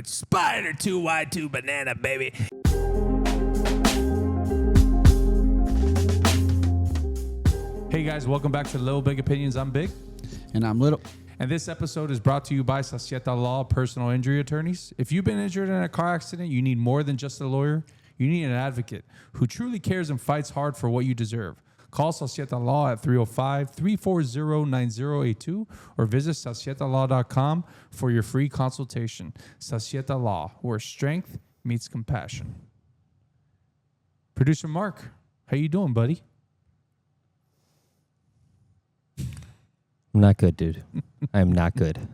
Spider 2Y2 banana, baby. Hey guys, welcome back to Little Big Opinions. I'm Big. And I'm Little. And this episode is brought to you by Sasieta Law, personal injury attorneys. If you've been injured in a car accident, you need more than just a lawyer. You need an advocate who truly cares and fights hard for what you deserve. Call Sasieta Law at 305-340-9082 or visit sasietalaw.com for your free consultation. Sasieta Law, where strength meets compassion. Producer Mark, how you doing, buddy? I'm not good, dude. I am not good.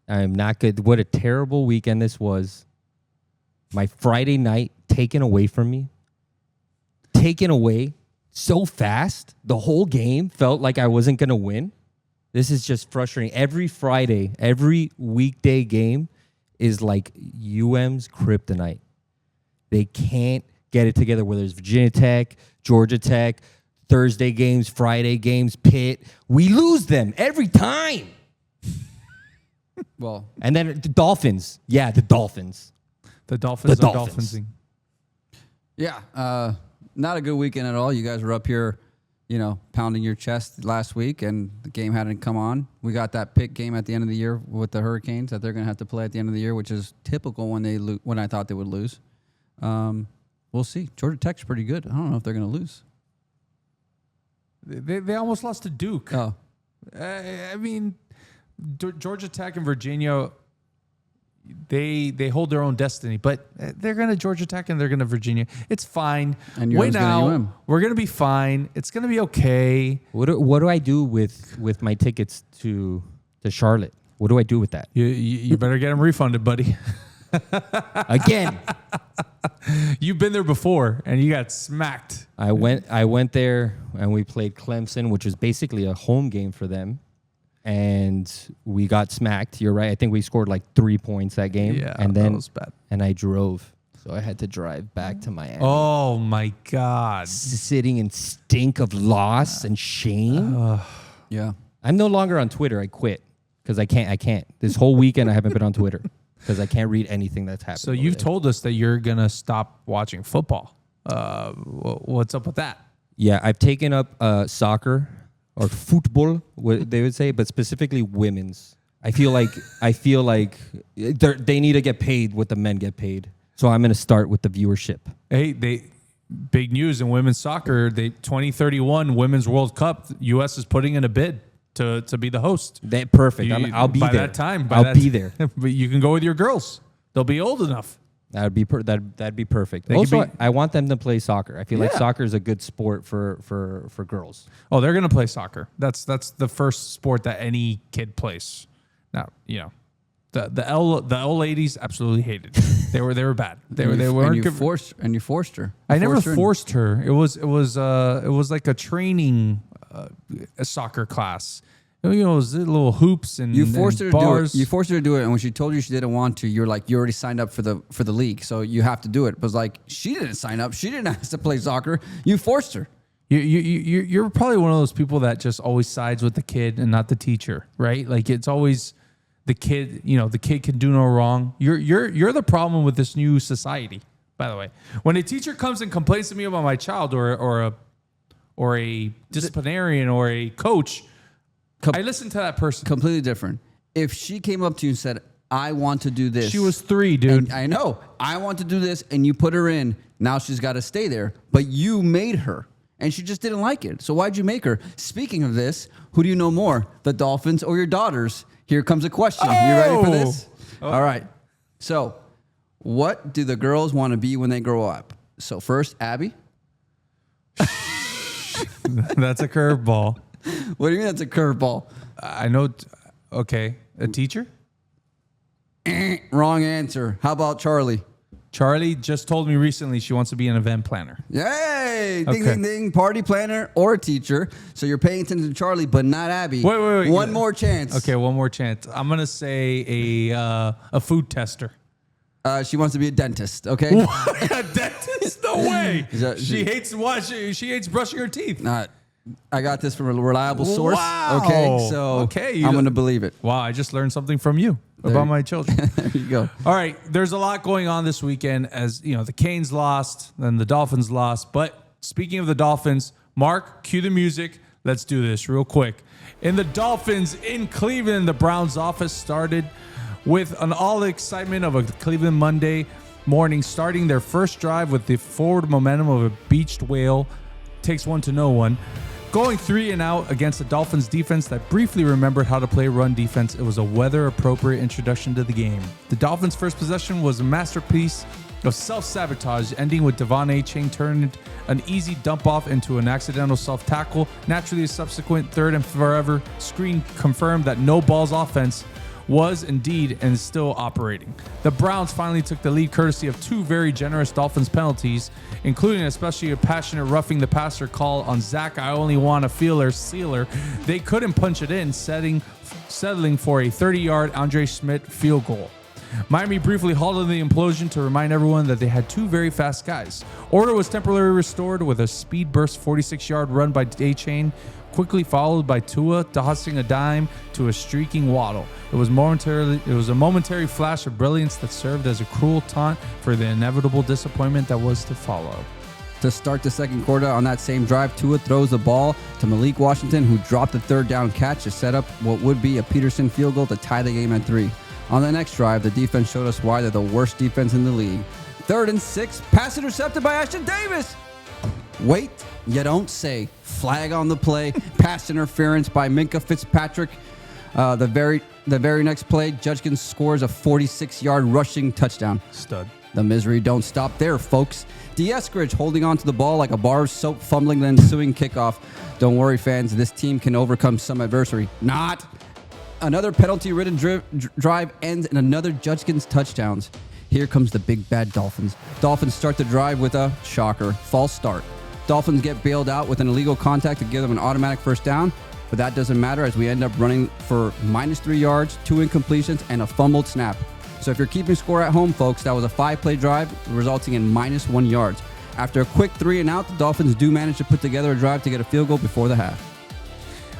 I am not good. What a terrible weekend this was. My Friday night taken away from me. Taken away so fast. The whole game felt like I wasn't going to win. This is just frustrating. Every Friday, every weekday game is like UM's kryptonite. They can't get it together, whether it's Virginia Tech, Georgia Tech, Thursday games, Friday games, Pitt. We lose them every time. Well, and then the Dolphins. Yeah, the Dolphins. The Dolphins are Dolphinsing. Yeah, not a good weekend at all. You guys were up here, pounding your chest last week, and the game hadn't come on. We got that Pitt game at the end of the year with the Hurricanes that they're going to have to play at the end of the year, which is typical when they when I thought they would lose. We'll see. Georgia Tech's pretty good. I don't know if they're going to lose. They almost lost to Duke. Oh. I mean, Georgia Tech and Virginia, they hold their own destiny, but they're going to Georgia Tech and they're going to Virginia. It's fine. And wait now, we're going to be fine. It's going to be okay. What do I do with my tickets to Charlotte? What do I do with that? You better get them refunded, buddy. Again. You've been there before and you got smacked. I went there and we played Clemson, which was basically a home game for them. And we got smacked. You're right. I think we scored like 3 points that game. Yeah, and then that was bad. And I drove. So I had to drive back to Miami. Oh my God. Sitting in stink of loss and shame. Yeah. I'm no longer on Twitter. I quit because I can't. This whole weekend I haven't been on Twitter. Because I can't read anything that's happening. So you've told us that you're going to stop watching football. What's up with that? Yeah, I've taken up soccer or football, what they would say, but specifically women's. I feel like they need to get paid what the men get paid. So I'm going to start with the viewership. Hey, big news in women's soccer. 2031 Women's World Cup, U.S. is putting in a bid to be the host. Perfect. I'll be by there. That time. I'll be there. But you can go with your girls. They'll be old enough. That'd be perfect. Also, I want them to play soccer. I feel like soccer is a good sport for girls. Oh, they're gonna play soccer. That's the first sport that any kid plays. Now, the L ladies absolutely hated it. They were bad. They weren't. And you forced her. I never forced her. It was like a training a soccer class. It was little hoops and you forced her to bars. do it. You forced her to do it, and when she told you she didn't want to, you're like, you already signed up for the league, so you have to do it. But it's like, she didn't sign up. She didn't ask to play soccer. You forced her. You're probably one of those people that just always sides with the kid and not the teacher, right? Like it's always the kid. The kid can do no wrong. You're the problem with this new society. By the way, when a teacher comes and complains to me about my child or a disciplinarian or a coach, I listen to that person. Completely different. If she came up to you and said, I want to do this. She was 3, dude. I know. I want to do this, and you put her in. Now she's got to stay there. But you made her, and she just didn't like it. So why'd you make her? Speaking of this, who do you know more, the Dolphins or your daughters? Here comes a question. You ready for this? All right. So what do the girls want to be when they grow up? So first, Abby. That's a curveball. What do you mean that's a curveball? I know. Okay. A teacher? Wrong answer. How about Charlie? Charlie just told me recently she wants to be an event planner. Yay! Ding, ding, ding. Party planner or teacher. So you're paying attention to Charlie, but not Abby. Wait. One more chance. Okay, one more chance. I'm going to say a food tester. She wants to be a dentist, okay? What? A dentist? No way. She hates brushing her teeth. I got this from a reliable source. Wow. Okay, so I'm going to believe it. Wow, I just learned something from you about my children. There you go. All right, there's a lot going on this weekend as, the Canes lost, then the Dolphins lost. But speaking of the Dolphins, Mark, cue the music. Let's do this real quick. In the Dolphins in Cleveland, the Browns office started with all the excitement of a Cleveland Monday morning, starting their first drive with the forward momentum of a beached whale. Takes one to know one. Going 3 and out against the Dolphins defense that briefly remembered how to play run defense. It was a weather-appropriate introduction to the game. The Dolphins' first possession was a masterpiece of self-sabotage, ending with Devon A-Chain turned an easy dump-off into an accidental self-tackle. Naturally, a subsequent third and forever screen confirmed that no balls offense was indeed and is still operating. The Browns finally took the lead courtesy of 2 very generous Dolphins penalties, including especially a passionate roughing the passer call on Zach I only want a feeler sealer. They couldn't punch it in, settling for a 30-yard Andre Schmidt field goal. Miami briefly halted the implosion to remind everyone that they had 2 very fast guys. Order was temporarily restored with a speed burst 46-yard run by A-Chain, quickly followed by Tua tossing a dime to a streaking Waddle. It was a momentary flash of brilliance that served as a cruel taunt for the inevitable disappointment that was to follow. To start the second quarter on that same drive, Tua throws the ball to Malik Washington, who dropped the third down catch to set up what would be a Peterson field goal to tie the game at 3. On the next drive, the defense showed us why they're the worst defense in the league. 3rd and 6, pass intercepted by Ashton Davis. Wait, you don't say. Flag on the play, pass interference by Minkah Fitzpatrick. The very next play, Judkins scores a 46-yard rushing touchdown. Stud. The misery don't stop there, folks. Eskridge holding on to the ball like a bar of soap, fumbling the ensuing kickoff. Don't worry, fans. This team can overcome some adversity. Not. Another penalty-ridden drive ends in another Judkins touchdowns. Here comes the big bad Dolphins. Dolphins start the drive with a shocker, false start. Dolphins get bailed out with an illegal contact to give them an automatic first down, but that doesn't matter as we end up running for -3 yards, 2 incompletions, and a fumbled snap. So if you're keeping score at home, folks, that was a 5-play drive resulting in -1 yards. After a quick 3 and out, the Dolphins do manage to put together a drive to get a field goal before the half.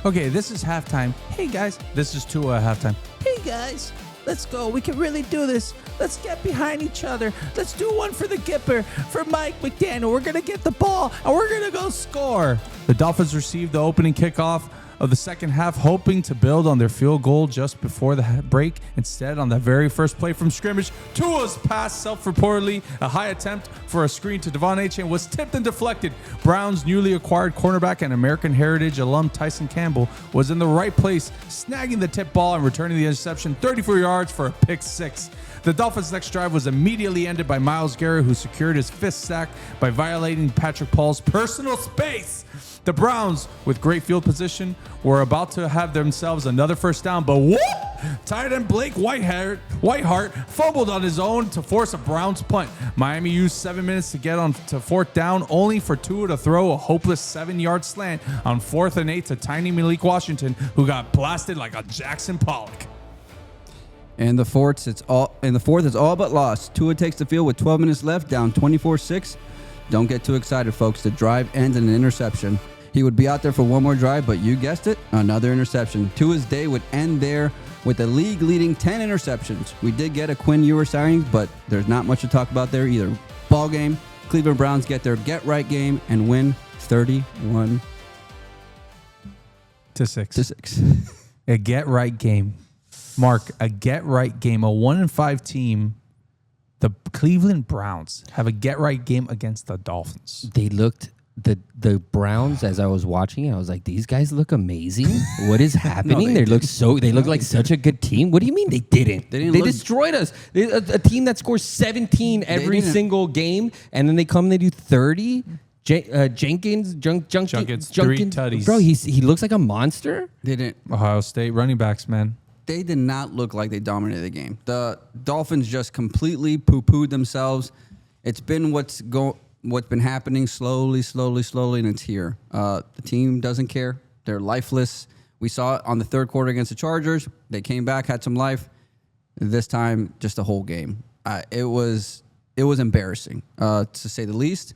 Okay, this is halftime. Hey, guys. This is Tua at halftime. Hey, guys. Let's go. We can really do this. Let's get behind each other. Let's do one for the Gipper, for Mike McDaniel. We're going to get the ball, and we're going to go score. The Dolphins received the opening kickoff of the second half, hoping to build on their field goal just before the break. Instead, on the very first play from scrimmage, Tua's pass, self-reportedly a high attempt for a screen to Devon A-Chain, was tipped and deflected. Browns' newly acquired cornerback and American Heritage alum Tyson Campbell was in the right place, snagging the tip ball and returning the interception 34 yards for a pick 6. The Dolphins' next drive was immediately ended by Myles Garrett, who secured his 5th sack by violating Patrick Paul's personal space. The Browns, with great field position, were about to have themselves another first down, but whoop! Tight end Blake Whiteheart fumbled on his own to force a Browns punt. Miami used 7 minutes to get on to 4th down, only for Tua to throw a hopeless 7-yard slant on 4th and 8 to tiny Malik Washington, who got blasted like a Jackson Pollock. In the fourth, it's all but lost. Tua takes the field with 12 minutes left, down 24-6. Don't get too excited, folks. The drive ends in an interception. He would be out there for one more drive, but you guessed it, another interception. Tua's day would end there with the league-leading 10 interceptions. We did get a Quinn Ewers signing, but there's not much to talk about there either. Ball game, Cleveland Browns get their get-right game and win 31-6. A get-right game. Mark, a get-right game. A 1-5 team. The Cleveland Browns have a get-right game against the Dolphins. They looked, the Browns, as I was watching it, I was like, these guys look amazing. What is happening? They look like such a good team. What do you mean they didn't? They destroyed us. A team that scores 17 every single game, and then they come and they do 30. Junkins, 3 tutties. Bro, he looks like a monster. They didn't. Ohio State running backs, man. They did not look like they dominated the game. The Dolphins just completely poo-pooed themselves. It's been what's been happening slowly, and it's here. The team doesn't care. They're lifeless. We saw it on the third quarter against the Chargers. They came back, had some life. This time, just a whole game. It was embarrassing, to say the least.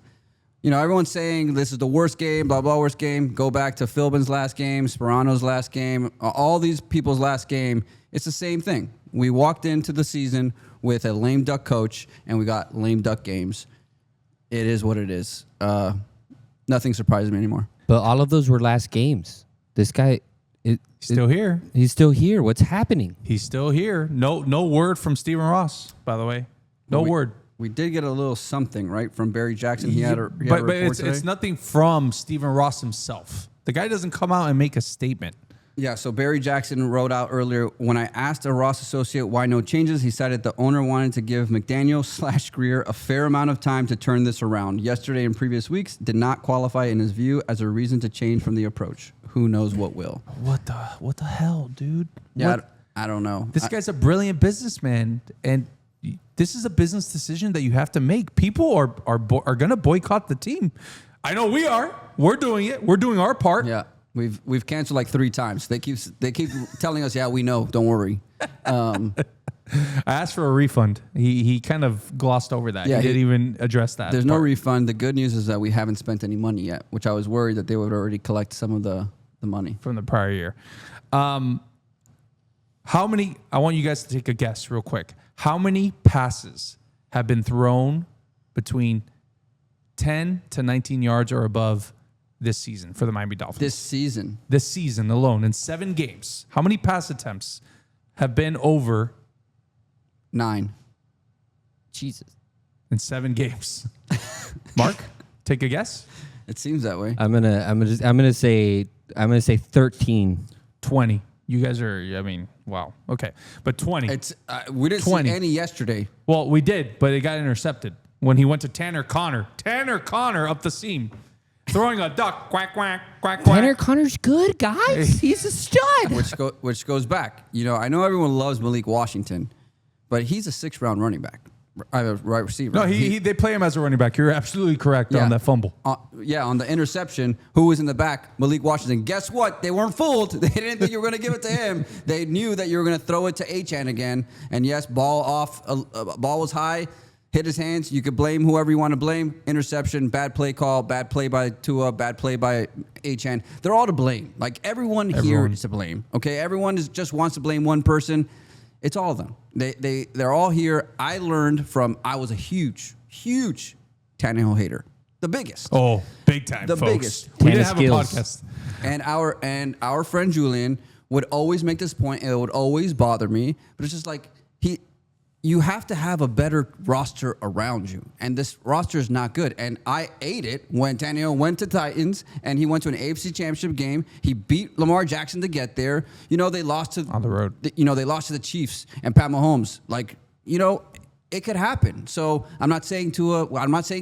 everyone's saying this is the worst game, blah, blah, worst game. Go back to Philbin's last game, Sperano's last game, all these people's last game. It's the same thing. We walked into the season with a lame duck coach, and we got lame duck games. It is what it is. Nothing surprises me anymore. But all of those were last games. This guy... Still here. He's still here. What's happening? He's still here. No word from Stephen Ross, by the way. No word. We did get a little something, right, from Barry Jackson. He had a but report today. it's nothing from Stephen Ross himself. The guy doesn't come out and make a statement. Yeah, so Barry Jackson wrote out earlier, when I asked a Ross associate why no changes, he cited the owner wanted to give McDaniel/Grier a fair amount of time to turn this around. Yesterday and previous weeks did not qualify in his view as a reason to change from the approach. Who knows what will? What the hell, dude? Yeah, I don't know. This guy's a brilliant businessman, and this is a business decision that you have to make. People are going to boycott the team. I know we are. We're doing it. We're doing our part. Yeah. We've canceled like 3 times. They keep telling us, yeah, we know. Don't worry. I asked for a refund. He kind of glossed over that. Yeah, he didn't even address that. There's no refund. The good news is that we haven't spent any money yet, which I was worried that they would already collect some of the money from the prior year. How many? I want you guys to take a guess real quick. How many passes have been thrown between 10 to 19 yards or above this season for the Miami Dolphins? This season alone in 7 games. How many pass attempts have been over 9? Jesus. In 7 games? Mark, take a guess. It seems that way. I'm gonna say 13. 20. You guys are, I mean, wow. Okay. But 20. It's we didn't 20. see any yesterday. Well, we did, but it got intercepted when he went to Tanner Connor. Tanner Connor up the seam. Throwing a duck, quack, quack, quack, quack. Tanner Connor's good, guys. He's a stud. Which goes back. I know everyone loves Malik Washington, but he's a 6th-round running back, right receiver. No, they play him as a running back. You're absolutely correct on that fumble. On the interception, who was in the back? Malik Washington. Guess what? They weren't fooled. They didn't think you were going to give it to him. They knew that you were going to throw it to Achane again. And yes, ball was high. Hit his hands. You could blame whoever you want to blame. Interception, bad play call, bad play by Tua, bad play by Achane. They're all to blame. Like everyone here is to blame. Okay, everyone just wants to blame one person. It's all of them. They're all here. I learned from. I was a huge Tannehill hater, the biggest. Oh, big time, the folks. biggest. We Tanner didn't have skills. a podcast. And our friend Julian would always make this point, and it would always bother me. But it's just like you have to have a better roster around you. And this roster is not good. And I ate it when Tannehill went to Titans and he went to an AFC Championship game. He beat Lamar Jackson to get there. They lost to... On the road. They lost to the Chiefs and Pat Mahomes. It could happen. So I'm not saying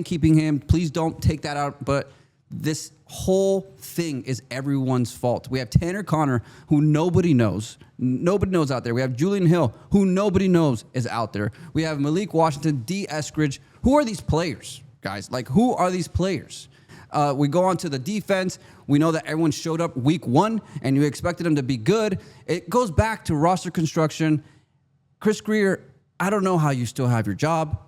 keeping him. Please don't take that out. But this whole thing is everyone's fault. We have Tanner Connor, who nobody knows. Nobody knows out there. We have Julian Hill, who nobody knows is out there. We have Malik Washington, D. Eskridge. Who are these players, guys? Like, who are these players? We go on to the defense. We know that everyone showed up week 1, and you expected them to be good. It goes back to roster construction. Chris Grier, I don't know how you still have your job.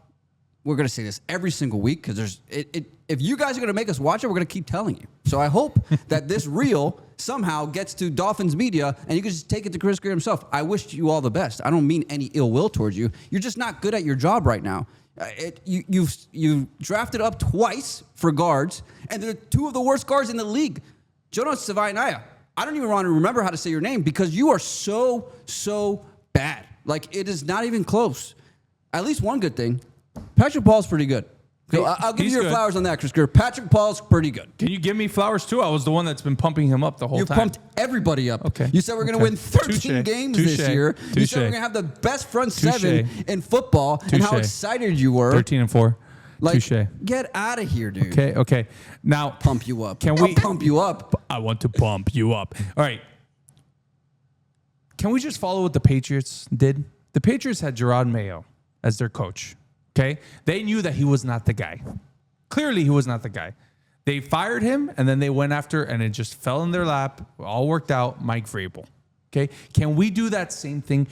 We're going to say this every single week because if you guys are going to make us watch it, we're going to keep telling you. So I hope that this reel somehow gets to Dolphins media and you can just take it to Chris Grier himself. I wish you all the best. I don't mean any ill will towards you. You're just not good at your job right now. You've drafted up twice for guards, and they're 2 of the worst guards in the league. Jonas Savaiinaia, I don't even want to remember how to say your name because you are so bad. Like, it is not even close. At least one good thing. Patrick Paul's pretty good. So I'll give you your flowers on that, Chris Grier. Patrick Paul's pretty good. Can you give me flowers too? I was the one that's been pumping him up the whole time. You pumped everybody up. Okay. You said we're going to win 13 games this year. You said we're going to have the best front 7 in football and how excited you were. 13-4. Touche. Get out of here, dude. Okay. Now, pump you up. Can we pump you up? I want to pump you up. All right. Can we just follow what the Patriots did? The Patriots had Gerard Mayo as their coach. Okay? They knew that he was not the guy. Clearly, he was not the guy. They fired him, and then they went after, and it just fell in their lap. All worked out. Mike Vrabel. Okay? Can we do that same thing?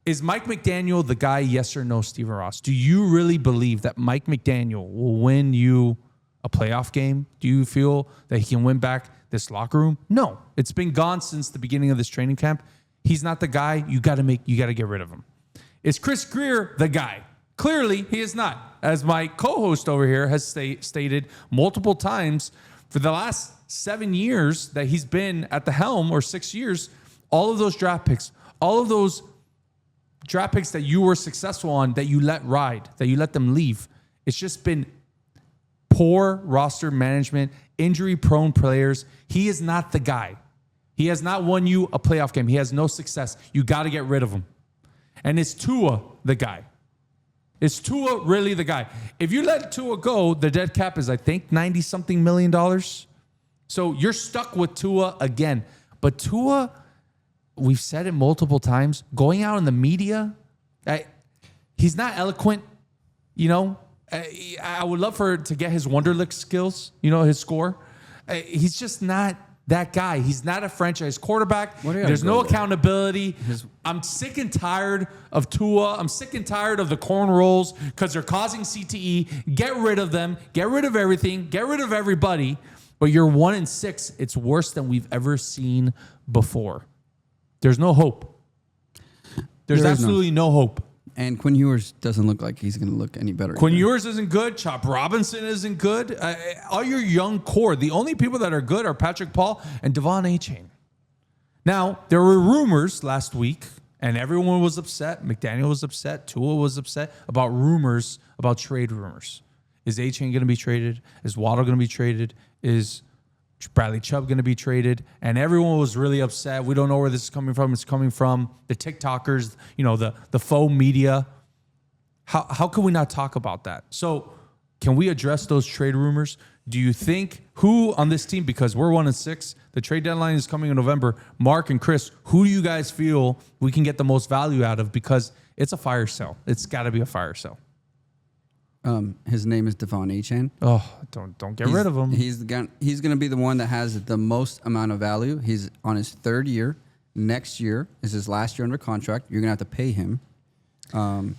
Is Mike McDaniel the guy, yes or no, Stephen Ross? Do you really believe that Mike McDaniel will win you a playoff game? Do you feel that he can win back this locker room? No. It's been gone since the beginning of this training camp. He's not the guy. You got to get rid of him. Is Chris Grier the guy? Clearly, he is not. As my co-host over here has stated multiple times, for the last 7 years that he's been at the helm, or 6 years, all of those draft picks that you were successful on, that you let ride, that you let them leave, it's just been poor roster management, injury-prone players. He is not the guy. He has not won you a playoff game. He has no success. You got to get rid of him. And is Tua the guy? Is Tua really the guy? If you let Tua go, the dead cap is, I think, $90-something million. So you're stuck with Tua again. But Tua, we've said it multiple times, going out in the media, he's not eloquent, you know. I would love to get his Wonderlic skills, you know, his score. He's just not that guy. He's not a franchise quarterback. There's no accountability. I'm sick and tired of Tua. I'm sick and tired of the corn rolls because they're causing CTE. Get rid of them. Get rid of everything. Get rid of everybody. But you're 1-6. It's worse than we've ever seen before. There's no hope. There's absolutely no hope. And Quinn Ewers doesn't look like he's going to look any better. Quinn Ewers isn't good. Chop Robinson isn't good. All your young core, the only people that are good are Patrick Paul and Devon Achane. Now, there were rumors last week, and everyone was upset. McDaniel was upset. Tua was upset about rumors, about trade rumors. Is Achane going to be traded? Is Waddle going to be traded? Is Bradley Chubb going to be traded? And everyone was really upset. We don't know where this is coming from. It's coming from the TikTokers, you know, the faux media. How can we not talk about that? So can we address those trade rumors? Do you think who on this team, because we're 1-6, the trade deadline is coming in November, Mark and Chris, who do you guys feel we can get the most value out of? Because it's a fire sale. It's got to be a fire sale. His name is Devon Achane. Oh, don't get rid of him. He's going to be the one that has the most amount of value. He's on his third year. Next year is his last year under contract. You're going to have to pay him.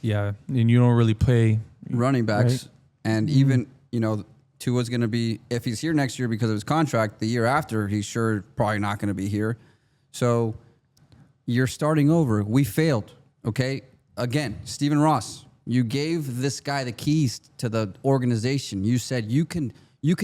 Yeah, and you don't really pay running backs. Right? And even, you know, Tua's going to be, if he's here next year because of his contract, the year after, he's sure probably not going to be here. So you're starting over. We failed, okay? Again, Stephen Ross. You gave this guy the keys to the organization. You said you can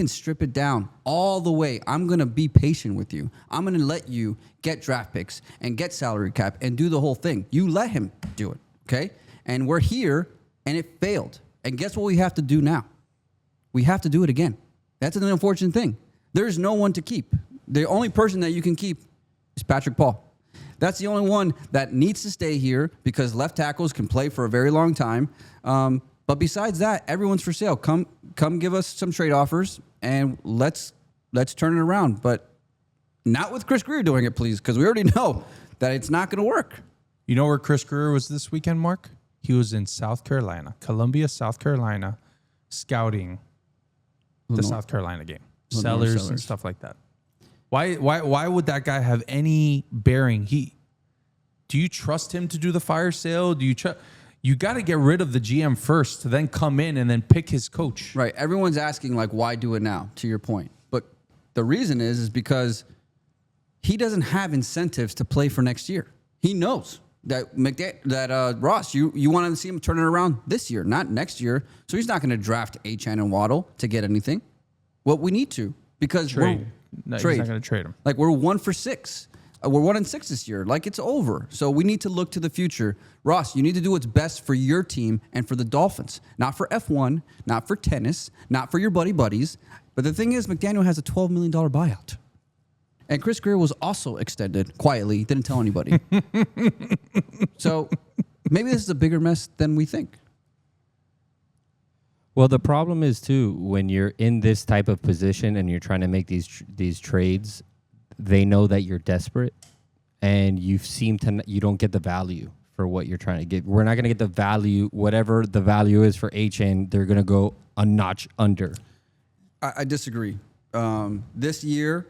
strip it down all the way. I'm going to be patient with you. I'm going to let you get draft picks and get salary cap and do the whole thing. You let him do it, okay? And we're here, and it failed. And guess what we have to do now? We have to do it again. That's an unfortunate thing. There's no one to keep. The only person that you can keep is Patrick Paul. That's the only one that needs to stay here because left tackles can play for a very long time. But besides that, everyone's for sale. Come give us some trade offers and let's turn it around. But not with Chris Grier doing it, please, because we already know that it's not going to work. You know where Chris Grier was this weekend, Mark? He was in South Carolina, Columbia, South Carolina, scouting the South Carolina game, sellers and stuff like that. Why would that guy have any bearing? Do you trust him to do the fire sale? You got to get rid of the GM first to then come in and then pick his coach. Right. Everyone's asking, like, why do it now, to your point. But the reason is because he doesn't have incentives to play for next year. He knows that Ross, you want to see him turn it around this year, not next year. So he's not going to draft Achane and Waddle to get anything. Well, we need to because trade. No, he's not going to trade him. Like, we're 1-6. We're 1-6 this year. Like, it's over. So we need to look to the future. Ross, you need to do what's best for your team and for the Dolphins. Not for F1, not for tennis, not for your buddies. But the thing is, McDaniel has a $12 million buyout. And Chris Grier was also extended quietly, didn't tell anybody. So maybe this is a bigger mess than we think. Well, the problem is, too, when you're in this type of position and you're trying to make these trades, they know that you're desperate, and you don't get the value for what you're trying to get. We're not going to get the value, whatever the value is for Achane, they're going to go a notch under. I disagree. This year,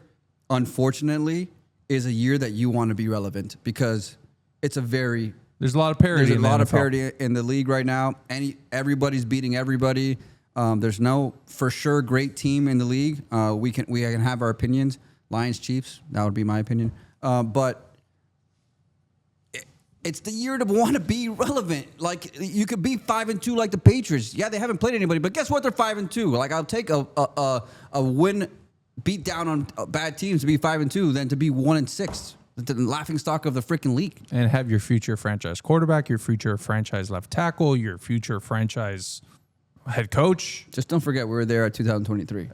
unfortunately, is a year that you want to be relevant because it's there's a lot of parity. There's a lot of parity in the league right now, and everybody's beating everybody. There's no for sure great team in the league. We can have our opinions. Lions, Chiefs, that would be my opinion. But it's the year to want to be relevant. Like you could be 5-2 like the Patriots. Yeah, they haven't played anybody, but guess what? They're 5-2. Like I'll take a win, beat down on bad teams to be 5-2 than to be 1-6. The laughing stock of the freaking league. And have your future franchise quarterback, your future franchise left tackle, your future franchise head coach. Just don't forget we were there at 2023.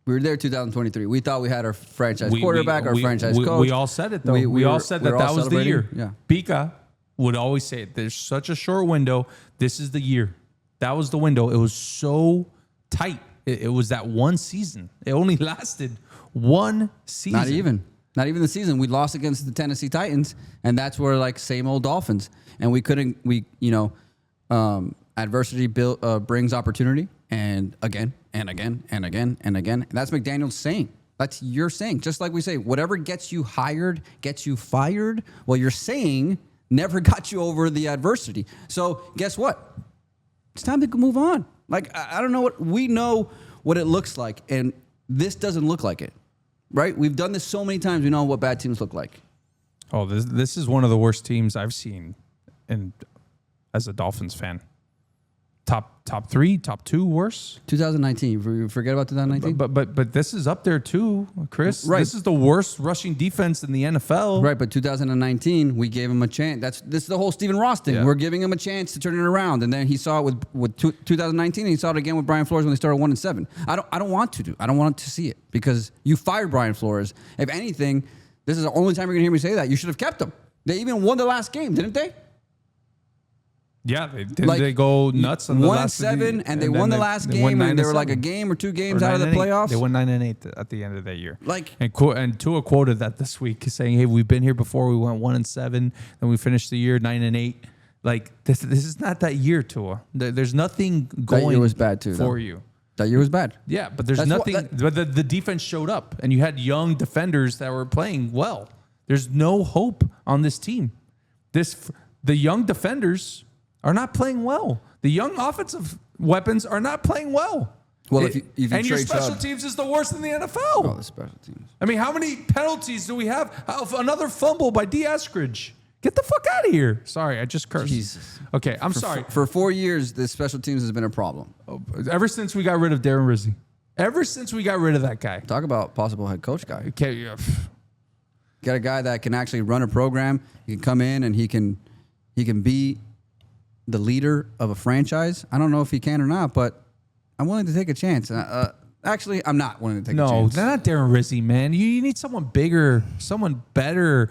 We were there 2023. We thought we had our franchise quarterback, our franchise coach. We all said it, though. We all said that was the year. Yeah. Pika would always say it. There's such a short window. This is the year. That was the window. It was so tight. It was that one season. It only lasted one season. Not even the season. We lost against the Tennessee Titans, and that's where like same old Dolphins. And we couldn't. Adversity brings opportunity, and again. And that's McDaniel's saying. That's your saying. Just like we say, whatever gets you hired gets you fired. Well, you're saying never got you over the adversity. So guess what? It's time to move on. Like, I don't know what, we know what it looks like, and this doesn't look like it, right? We've done this so many times. We know what bad teams look like. Oh, this is one of the worst teams I've seen as a Dolphins fan. Top 3, top 2 worse. 2019. You forget about 2019. But this is up there too, Chris. Right. This is the worst rushing defense in the NFL. Right, but 2019, we gave him a chance. This is the whole Stephen Ross thing. Yeah. We're giving him a chance to turn it around, and then he saw it with 2019, and he saw it again with Brian Flores when they started 1-7. I don't want to see it because you fired Brian Flores. If anything, this is the only time you're gonna hear me say that. You should have kept him. They even won the last game, didn't they? Yeah, they go nuts on the last 1-7, and they won the last game, and they were like a game or 2 games out of the playoffs. They won 9-8 at the end of that year. Like, and Tua quoted that this week, saying, "Hey, we've been here before. We went 1-7, and we finished the year 9-8. Like this is not that year, Tua. There's nothing going. That year was bad too, for though. you. That year was bad. Yeah, but there's nothing. But the defense showed up, and you had young defenders that were playing well. There's no hope on this team. The young defenders are not playing well. The young offensive weapons are not playing well. Well, if you and your trade special Chubb, teams is the worst in the NFL. oh, the special teams. I mean, how many penalties do we have? Another fumble by D. Eskridge. Get the fuck out of here. Sorry, I just cursed. Jesus. Okay, I'm sorry. For 4 years, the special teams has been a problem. Ever since we got rid of Darren Rizzi. Ever since we got rid of that guy. Talk about possible head coach guy. Okay, yeah. Got a guy that can actually run a program. He can come in and he can be the leader of a franchise. I don't know if he can or not, but I'm willing to take a chance. Actually, I'm not willing to take a chance. No, not Darren Rizzi, man. You need someone bigger, someone better.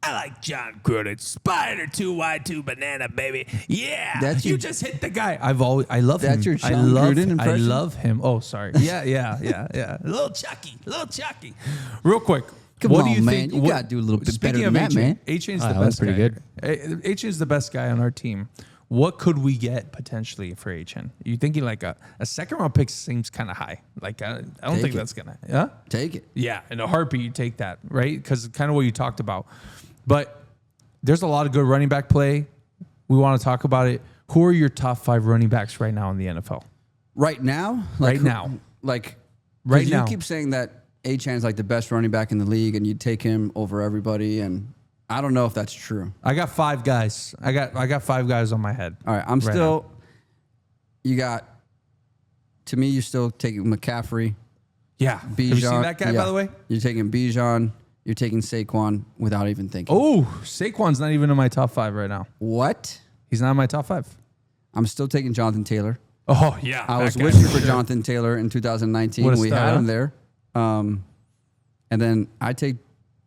I like John Gruden. Spider 2 wide 2 banana, baby. Yeah, you just hit the guy. I love him. That's your John Gruden impression? I love him. Oh, sorry. Yeah. A little Chucky. Real quick. Come what on, do you man. think? You got to do a little bit better than that, man. A-Chain's the that best was pretty guy. good. A-Chain's the best guy on our team. What could we get potentially for A-Chain? You thinking like a second round pick seems kind of high. Like I don't think that's gonna. Yeah, take it. Yeah, in a heartbeat you take that, right? Because kind of what you talked about. But there's a lot of good running back play. We want to talk about it. Who are your top 5 running backs right now in the NFL? Right now? Right now. You keep saying that A-Chan's like the best running back in the league, and you take him over everybody, and I don't know if that's true. I got 5 guys. I got 5 guys on my head. All right, to me, you're still taking McCaffrey. Yeah. Bijan. Have you seen that guy, by the way? You're taking Bijan. You're taking Saquon without even thinking. Oh, Saquon's not even in my top 5 right now. What? He's not in my top 5. I'm still taking Jonathan Taylor. Oh, yeah. I was wishing for Jonathan Taylor in 2019. We had him there. And then I take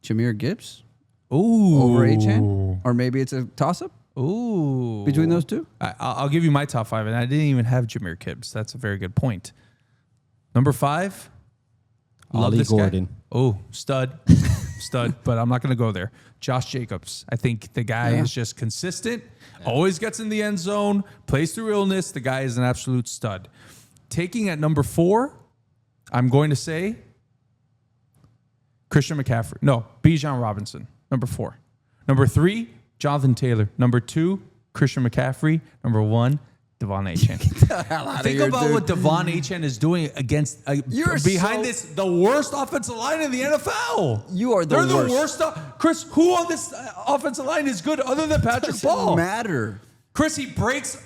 Jahmyr Gibbs over A-Chan. Or maybe it's a toss-up between those two. I'll give you my top 5, and I didn't even have Jahmyr Gibbs. That's a very good point. Number 5, Ollie Gordon. Guy. Oh, stud, but I'm not going to go there. Josh Jacobs. I think the guy is just consistent, always gets in the end zone, plays through illness. The guy is an absolute stud. Taking at number 4, I'm going to say Christian McCaffrey. No, Bijan Robinson, number 4. Number 3, Jonathan Taylor. Number 2, Christian McCaffrey. Number 1, Devon Achane. Think here, about dude. what Devon Achane is doing against You're behind so- the worst offensive line in the NFL. You are the They're worst. the worst. Chris, who on this offensive line is good other than Patrick Doesn't Ball? matter. Chris, he breaks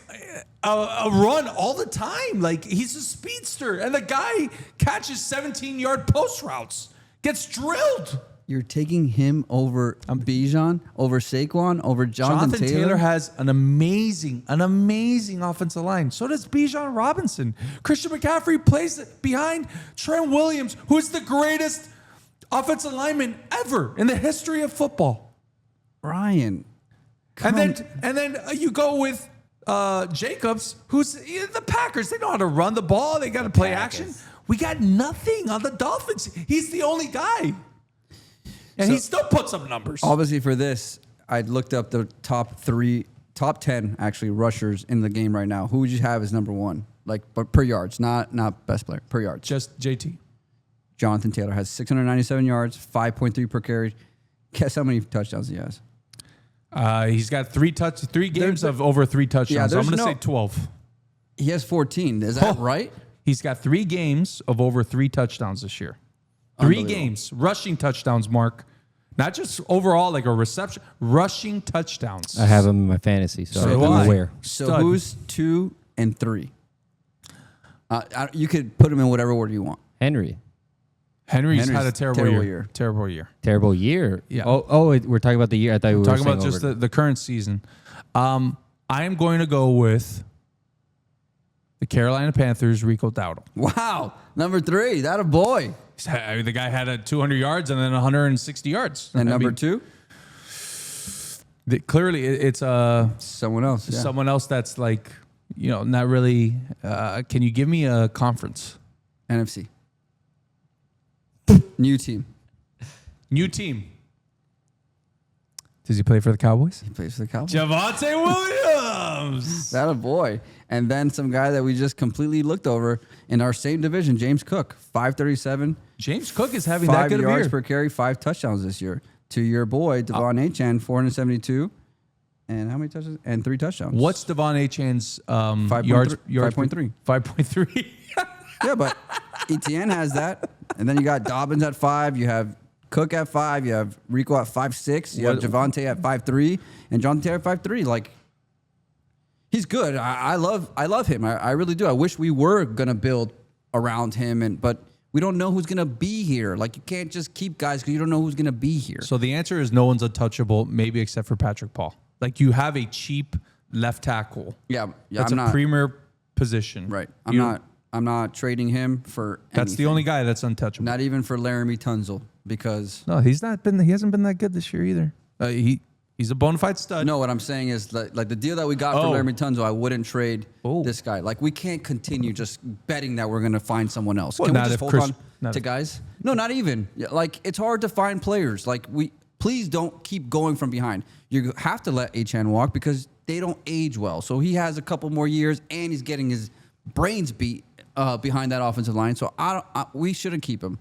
a run all the time. Like, he's a speedster. And the guy catches 17-yard post routes. Gets drilled. You're taking him over Bijan, over Saquon, over Jonathan Taylor has an amazing offensive line. So does Bijan Robinson. Christian McCaffrey plays behind Trent Williams, who is the greatest offensive lineman ever in the history of football. Ryan. And then you go with Jacobs, who's the Packers. They know how to run the ball. They got to play action. We got nothing on the Dolphins. He's the only guy. And he still puts up numbers. Obviously, for this, I looked up the top 10 actually rushers in the game right now. Who would you have as number one? Like, but per yards, not best player, per yards. Just JT. Jonathan Taylor has 697 yards, 5.3 per carry. Guess how many touchdowns he has? He's got three games of over 3 touchdowns. So I'm going to say 12. He has 14. Is that right? He's got 3 games of over 3 touchdowns this year. 3 Unbelievable. games, rushing touchdowns, Mark. Not just overall like a reception, rushing touchdowns. I have him in my fantasy, so do I'm I. aware. So Stud. who's 2 and 3? You could put him in whatever order you want. Henry's Henry's had a terrible terrible year. year. Terrible year. terrible year. Yeah. We're talking about the year. I thought we were Talking saying about just over. the current season. I am going to go with the Carolina Panthers, Rico Dowdle. Wow. Number 3. That a boy. The guy had 200 yards and then 160 yards. And I number mean, 2? Clearly, it's Someone else. Yeah. someone else that's like, not really. Can you give me a conference? NFC. New team. New team. Does he play for the Cowboys? He plays for the Cowboys. Javonte Williams. That a boy. And then some guy that we just completely looked over in our same division, James Cook, 537. James Cook is having 5 that good of a yards year. per carry, 5 touchdowns this year. To your boy, Devon Achane, 472. And how many touchdowns? And 3 touchdowns. What's Devon Achane's 5.3. yards? 5.3. 5.3. Yeah, but ETN has that. And then you got Dobbins at 5. You have Cook at 5. You have Rico at 5.6. You have Javonte at 5.3. And Jonathan Taylor at 5.3. Like, he's good. I love him. I really do. I wish we were going to build around him. But we don't know who's going to be here. Like, you can't just keep guys because you don't know who's going to be here. So the answer is no one's untouchable, maybe except for Patrick Paul. Like, you have a cheap left tackle. Yeah, That's I'm a not. premier position. Right. You- I'm not trading him for That's the anything. only guy that's untouchable. Not even for Laramie Tunzel because No, he hasn't been that good this year either. He's a bona fide stud. no, what I'm saying is like the deal that we got for Oh. Laramie Tunzel, I wouldn't trade Oh. this guy. Like we can't continue just betting that we're going to find someone else. Well, Can we not just if hold Chris- on not to if- guys? No, not even. Yeah, like it's hard to find players. Like please don't keep going from behind. You have to let Achane walk because they don't age well. So he has a couple more years and he's getting his brains beat behind that offensive line. So we shouldn't keep him.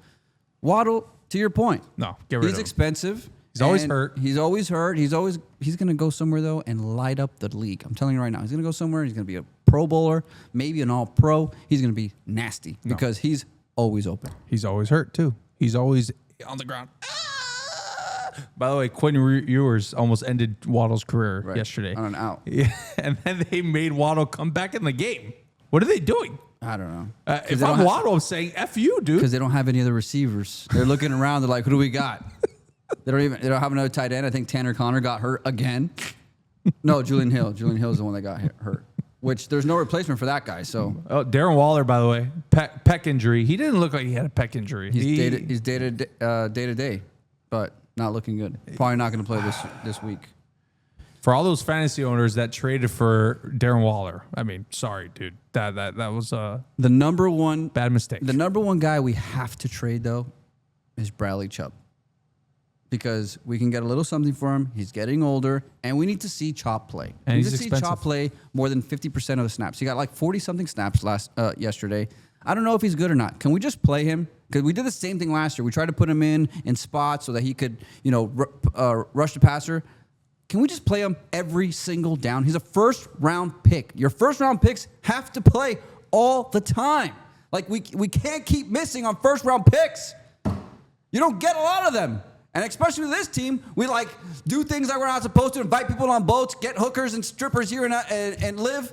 Waddle, to your point. No, get rid of He's him. expensive. He's always and hurt. He's always hurt. He's going to go somewhere though and light up the league. I'm telling you right now. He's going to go somewhere. He's going to be a Pro Bowler, maybe an All-Pro. He's going to be nasty because he's always open. He's always hurt too. He's always on the ground. By the way, Quentin Ewers almost ended Waddle's career yesterday. On an out. Yeah, and then they made Waddle come back in the game. What are they doing? I don't know. If I'm Waddle, I'm saying F you, dude. Because they don't have any other receivers. They're looking around. They're like, who do we got? They don't have another tight end. I think Tanner Connor got hurt again. No, Julian Hill. Julian Hill is the one that got hurt. Which there's no replacement for that guy. So Oh, Darren Waller, by the way, pec injury. He didn't look like he had a pec injury. he's day to day, but not looking good. Probably not going to play this week. For all those fantasy owners that traded for Darren Waller, I mean, sorry, dude. That was a The number one bad mistake. The number one guy we have to trade, though, is Bradley Chubb. Because we can get a little something for him. He's getting older, and we need to see Chop play. And we he's need to expensive. see Chop play more than 50% of the snaps. He got like 40-something snaps yesterday. I don't know if he's good or not. Can we just play him? Because we did the same thing last year. We tried to put him in spots so that he could, rush the passer. can we just play him every single down? He's a first-round pick. Your first-round picks have to play all the time. Like, we can't keep missing on first-round picks. You don't get a lot of them. And especially with this team, we like do things that we're not supposed to, invite people on boats, get hookers and strippers here and live.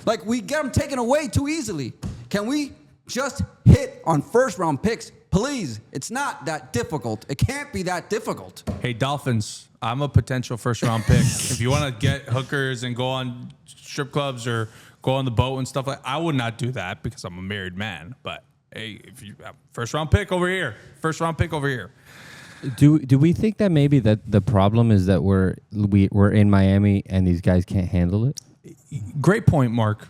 Like, we get them taken away too easily. Can we just hit on first-round picks? Please, it's not that difficult. It can't be that difficult. Hey, Dolphins, I'm a potential first-round pick. If you want to get hookers and go on strip clubs or go on the boat and stuff I would not do that because I'm a married man. But hey, if you first-round pick over here, first-round pick over here. Do we think that maybe that the problem is that we're in Miami and these guys can't handle it? Great point, Mark.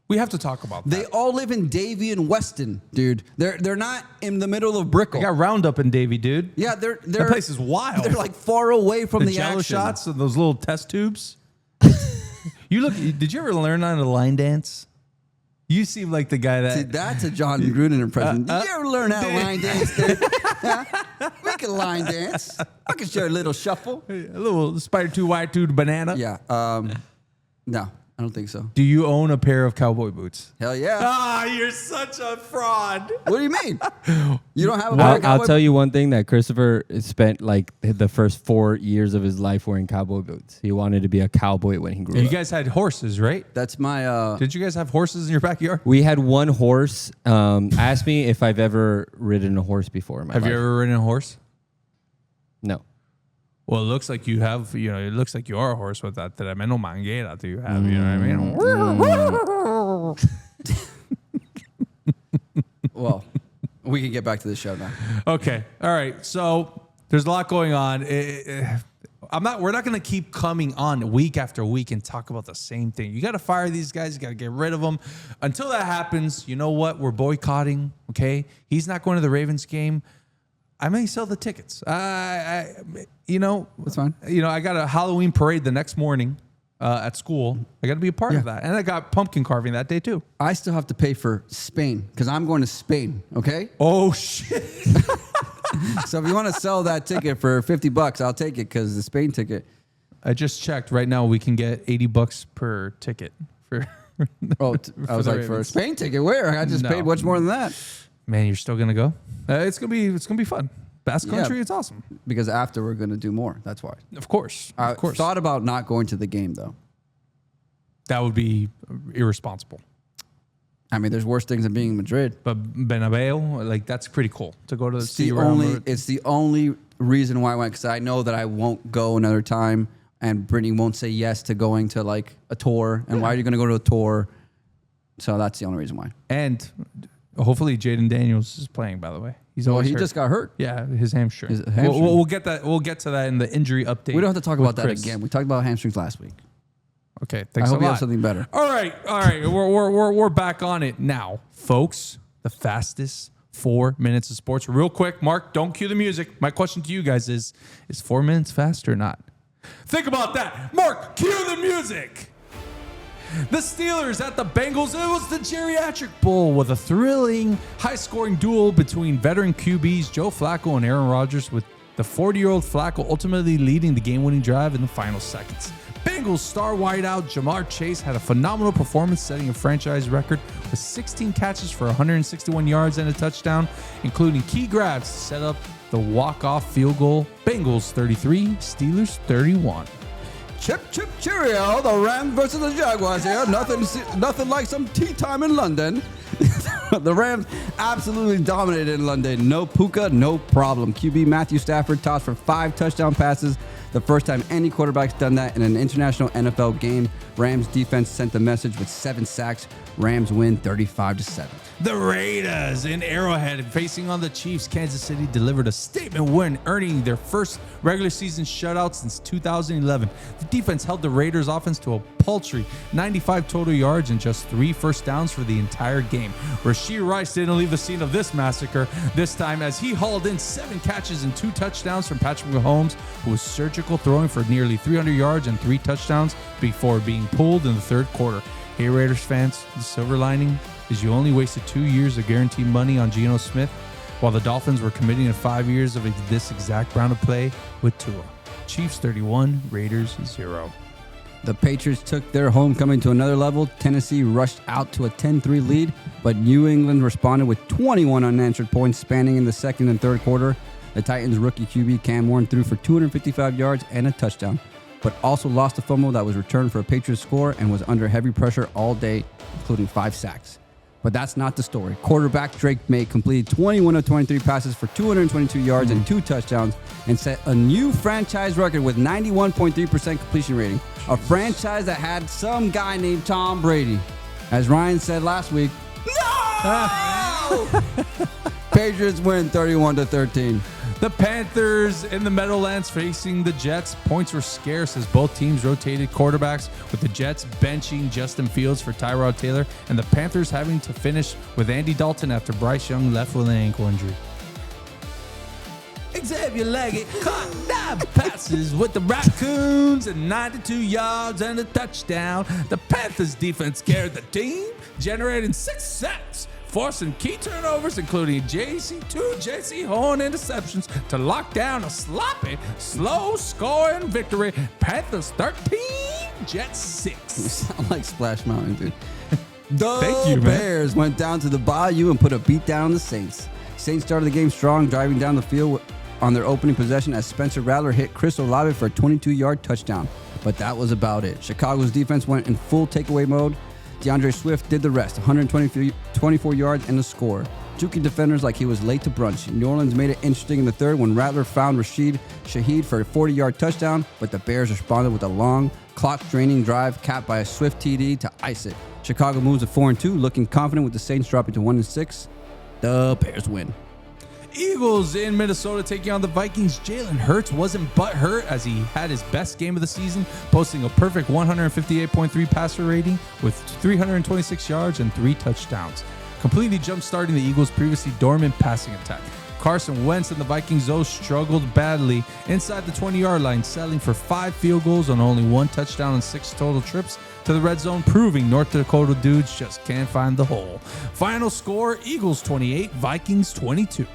We have to talk about that. They all live in Davie and Weston, dude. They're not in the middle of Brickell. I got Roundup in Davie, dude. Yeah, that place is wild. They're like far away from the jello action. shots and those little test tubes. Did you ever learn how to line dance? You seem like the guy that... See, that's a John Gruden impression. Did you ever learn how to line dance, dude? We can line dance. I can show a little shuffle. A little Spider 2 Y2 banana. Yeah. No, I don't think so. Do you own a pair of cowboy boots? Hell yeah. Ah, you're such a fraud. What do you mean? You don't have a I'll tell you one thing that Christopher spent like the first 4 years of his life wearing cowboy boots. He wanted to be a cowboy when he grew up. You guys had horses, right? That's my... Did you guys have horses in your backyard? We had one horse. Ask me if I've ever ridden a horse before in my life. Have you ever ridden a horse? No. Well, it looks like you have, it looks like you are a horse with that tremendo manguera that you have, you know what I mean? Well, we can get back to the show now. Okay. All right. So there's a lot going on. We're not going to keep coming on week after week and talk about the same thing. You got to fire these guys. You got to get rid of them. Until that happens, you know what? We're boycotting. Okay. He's not going to the Ravens game. I may sell the tickets. That's fine. I got a Halloween parade the next morning at school. I got to be a part of that. And I got pumpkin carving that day too. I still have to pay for Spain because I'm going to Spain, okay? Oh, shit. So if you want to sell that ticket for $50, I'll take it because the Spain ticket. I just checked. Right now, we can get $80 per ticket. For I was like, for a Spain ticket? Where? I just paid much more than that. Man, you're still gonna go? It's gonna be fun. Basque Country, it's awesome. Because after we're gonna do more. That's why. Of course. I thought about not going to the game though. That would be irresponsible. I mean, there's worse things than being in Madrid. But Bernabeu, like that's pretty cool to go to It's the only reason why I went because I know that I won't go another time, and Brittany won't say yes to going to like a tour. And why are you gonna go to a tour? So that's the only reason why. And hopefully Jaden Daniels is playing, by the way. He just got hurt. Yeah, his hamstring. His hamstring. We'll get that. We'll get to that in the injury update. We don't have to talk about that Chris. again. We talked about hamstrings last week. Okay, thanks I hope a you lot. have something better. All right. We're back on it now, folks. The fastest 4 minutes of sports. Real quick, Mark, don't cue the music. My question to you guys is 4 minutes fast or not? Think about that. Mark, cue the music. The Steelers at the Bengals. It was the Geriatric Bowl with a thrilling, high-scoring duel between veteran QBs Joe Flacco and Aaron Rodgers, with the 40-year-old Flacco ultimately leading the game-winning drive in the final seconds. Bengals star wideout Jamar Chase had a phenomenal performance, setting a franchise record with 16 catches for 161 yards and a touchdown, including key grabs to set up the walk-off field goal. Bengals 33, Steelers 31. Chip, chip, cheerio. The Rams versus the Jaguars here. Nothing like some tea time in London. The Rams absolutely dominated in London. No Puka, no problem. QB Matthew Stafford tossed for 5 touchdown passes. The first time any quarterback's done that in an international NFL game. Rams defense sent the message with 7 sacks. Rams win 35-7. The Raiders in Arrowhead facing on the Chiefs. Kansas City delivered a statement win, earning their first regular season shutout since 2011. The defense held the Raiders offense to a paltry 95 total yards and just 3 first downs for the entire game. Rashee Rice didn't leave the scene of this massacre this time, as he hauled in 7 catches and 2 touchdowns from Patrick Mahomes, who was surgical, throwing for nearly 300 yards and 3 touchdowns before being pulled in the third quarter. Hey, Raiders fans, the silver lining is you only wasted 2 years of guaranteed money on Geno Smith, while the Dolphins were committing to 5 years of this exact round of play with Tua. Chiefs 31, Raiders 0. The Patriots took their homecoming to another level. Tennessee rushed out to a 10-3 lead, but New England responded with 21 unanswered points spanning in the second and third quarter. The Titans' rookie QB Cam Warren threw for 255 yards and a touchdown, but also lost a fumble that was returned for a Patriots score and was under heavy pressure all day, including 5 sacks. But that's not the story. Quarterback Drake May completed 21 of 23 passes for 222 yards and 2 touchdowns and set a new franchise record with 91.3% completion rating. A franchise that had some guy named Tom Brady. As Ryan said last week, no! Patriots win 31-13. The Panthers in the Meadowlands facing the Jets. Points were scarce as both teams rotated quarterbacks, with the Jets benching Justin Fields for Tyrod Taylor and the Panthers having to finish with Andy Dalton after Bryce Young left with an ankle injury. Xavier Leggett caught 9 passes with the Raccoons and 92 yards and a touchdown. The Panthers defense carried the team, generating 6 sacks, forcing key turnovers, including two J.C. Horn interceptions to lock down a sloppy, slow-scoring victory. Panthers 13, Jets 6. You sound like Splash Mountain, dude. Thank you, man. Bears went down to the Bayou and put a beat down on the Saints. Saints started the game strong, driving down the field on their opening possession as Spencer Rattler hit Chris Olave for a 22-yard touchdown. But that was about it. Chicago's defense went in full takeaway mode. DeAndre Swift did the rest, 124 yards and a score. Juking defenders like he was late to brunch. New Orleans made it interesting in the third when Rattler found Rashid Shaheed for a 40-yard touchdown, but the Bears responded with a long, clock-draining drive capped by a Swift TD to ice it. Chicago moves to 4-2, looking confident with the Saints dropping to 1-6. The Bears win. Eagles in Minnesota taking on the Vikings. Jalen Hurts wasn't butthurt as he had his best game of the season, posting a perfect 158.3 passer rating with 326 yards and 3 touchdowns, completely jump-starting the Eagles' previously dormant passing attack. Carson Wentz and the Vikings, though, struggled badly inside the 20-yard line, settling for 5 field goals on only 1 touchdown and 6 total trips to the red zone, proving North Dakota dudes just can't find the hole. Final score, Eagles 28, Vikings 22.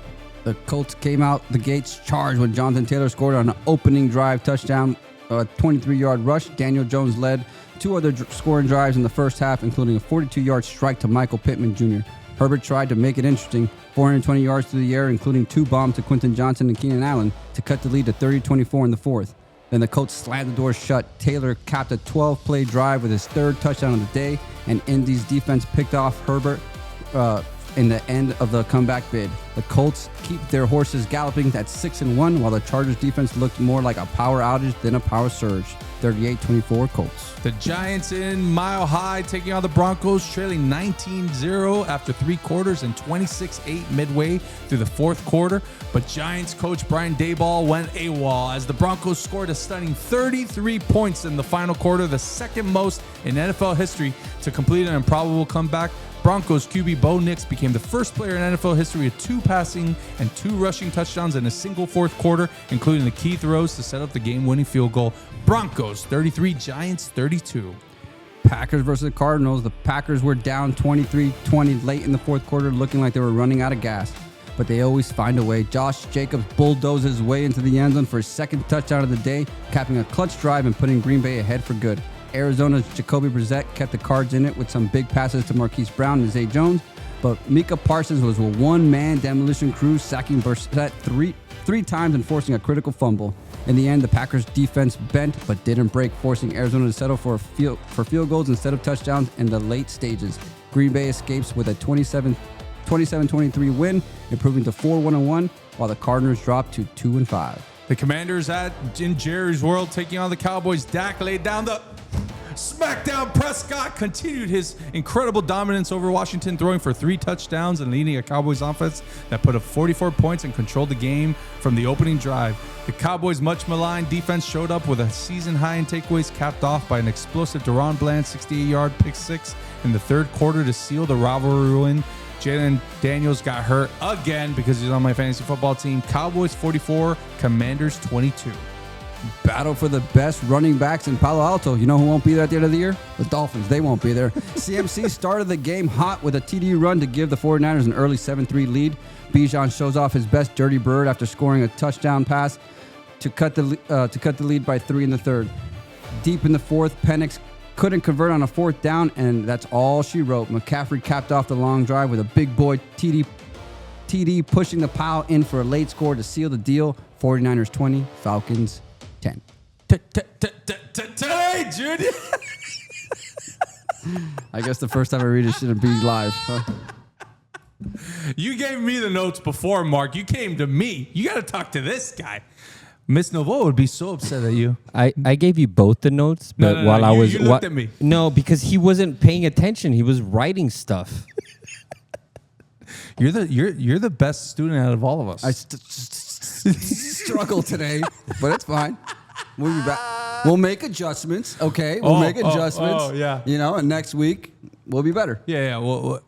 The Colts came out the gates charged when Jonathan Taylor scored on an opening drive touchdown, a 23-yard rush. Daniel Jones led 2 other scoring drives in the first half, including a 42-yard strike to Michael Pittman Jr. Herbert tried to make it interesting, 420 yards through the air, including 2 bombs to Quentin Johnson and Keenan Allen to cut the lead to 30-24 in the fourth. Then the Colts slammed the doors shut. Taylor capped a 12-play drive with his 3rd touchdown of the day, and Indy's defense picked off Herbert in the end of the comeback bid. The Colts keep their horses galloping at 6-1, while the Chargers defense looked more like a power outage than a power surge. 38-24 Colts. The Giants in Mile High taking on the Broncos, trailing 19-0 after 3 quarters and 26-8 midway through the 4th quarter. But Giants coach Brian Daboll went AWOL as the Broncos scored a stunning 33 points in the final quarter, the 2nd most in NFL history to complete an improbable comeback. Broncos QB Bo Nix became the first player in NFL history with 2 passing and 2 rushing touchdowns in a single 4th quarter, including the key throws to set up the game-winning field goal. Broncos 33, Giants 32. Packers versus the Cardinals. The Packers were down 23-20 late in the 4th quarter, looking like they were running out of gas. But they always find a way. Josh Jacobs bulldozed his way into the end zone for his 2nd touchdown of the day, capping a clutch drive and putting Green Bay ahead for good. Arizona's Jacoby Brissett kept the Cards in it with some big passes to Marquise Brown and Zay Jones, but Micah Parsons was a one-man demolition crew, sacking Brissett three times and forcing a critical fumble. In the end, the Packers' defense bent but didn't break, forcing Arizona to settle for field goals instead of touchdowns in the late stages. Green Bay escapes with a 27-23 win, improving to 4-1-1, while the Cardinals drop to 2-5. The Commanders in Jerry's World taking on the Cowboys. Dak laid down the smackdown. Prescott continued his incredible dominance over Washington, throwing for 3 touchdowns and leading a Cowboys offense that put up 44 points and controlled the game from the opening drive. The Cowboys' much maligned defense showed up with a season high in takeaways, capped off by an explosive Deron Bland 68-yard pick 6 in the 3rd quarter to seal the rivalry win. Jalen Daniels got hurt again because he's on my fantasy football team. Cowboys 44, Commanders 22. Battle for the best running backs in Palo Alto. You know who won't be there at the end of the year? The Dolphins. They won't be there. CMC started the game hot with a TD run to give the 49ers an early 7-3 lead. Bijan shows off his best dirty bird after scoring a touchdown pass to cut the lead by 3 in the third. Deep in the fourth, Penix couldn't convert on a fourth down, and that's all she wrote. McCaffrey capped off the long drive with a big boy TD pushing the pile in for a late score to seal the deal. 49ers 20, Falcons 10. Hey, Junior. I guess the first time I read it shouldn't be live. Huh? You gave me the notes before, Mark. You came to me. You got to talk to this guy. Miss Novo would be so upset at you. I gave you both the notes, but No, while I was you looked at me. No, because he wasn't paying attention. He was writing stuff. You're the best student out of all of us. I struggle today, but it's fine. We'll be back. We'll make adjustments, okay? We'll make adjustments. Yeah. You know, and next week we'll be better. Yeah. Well,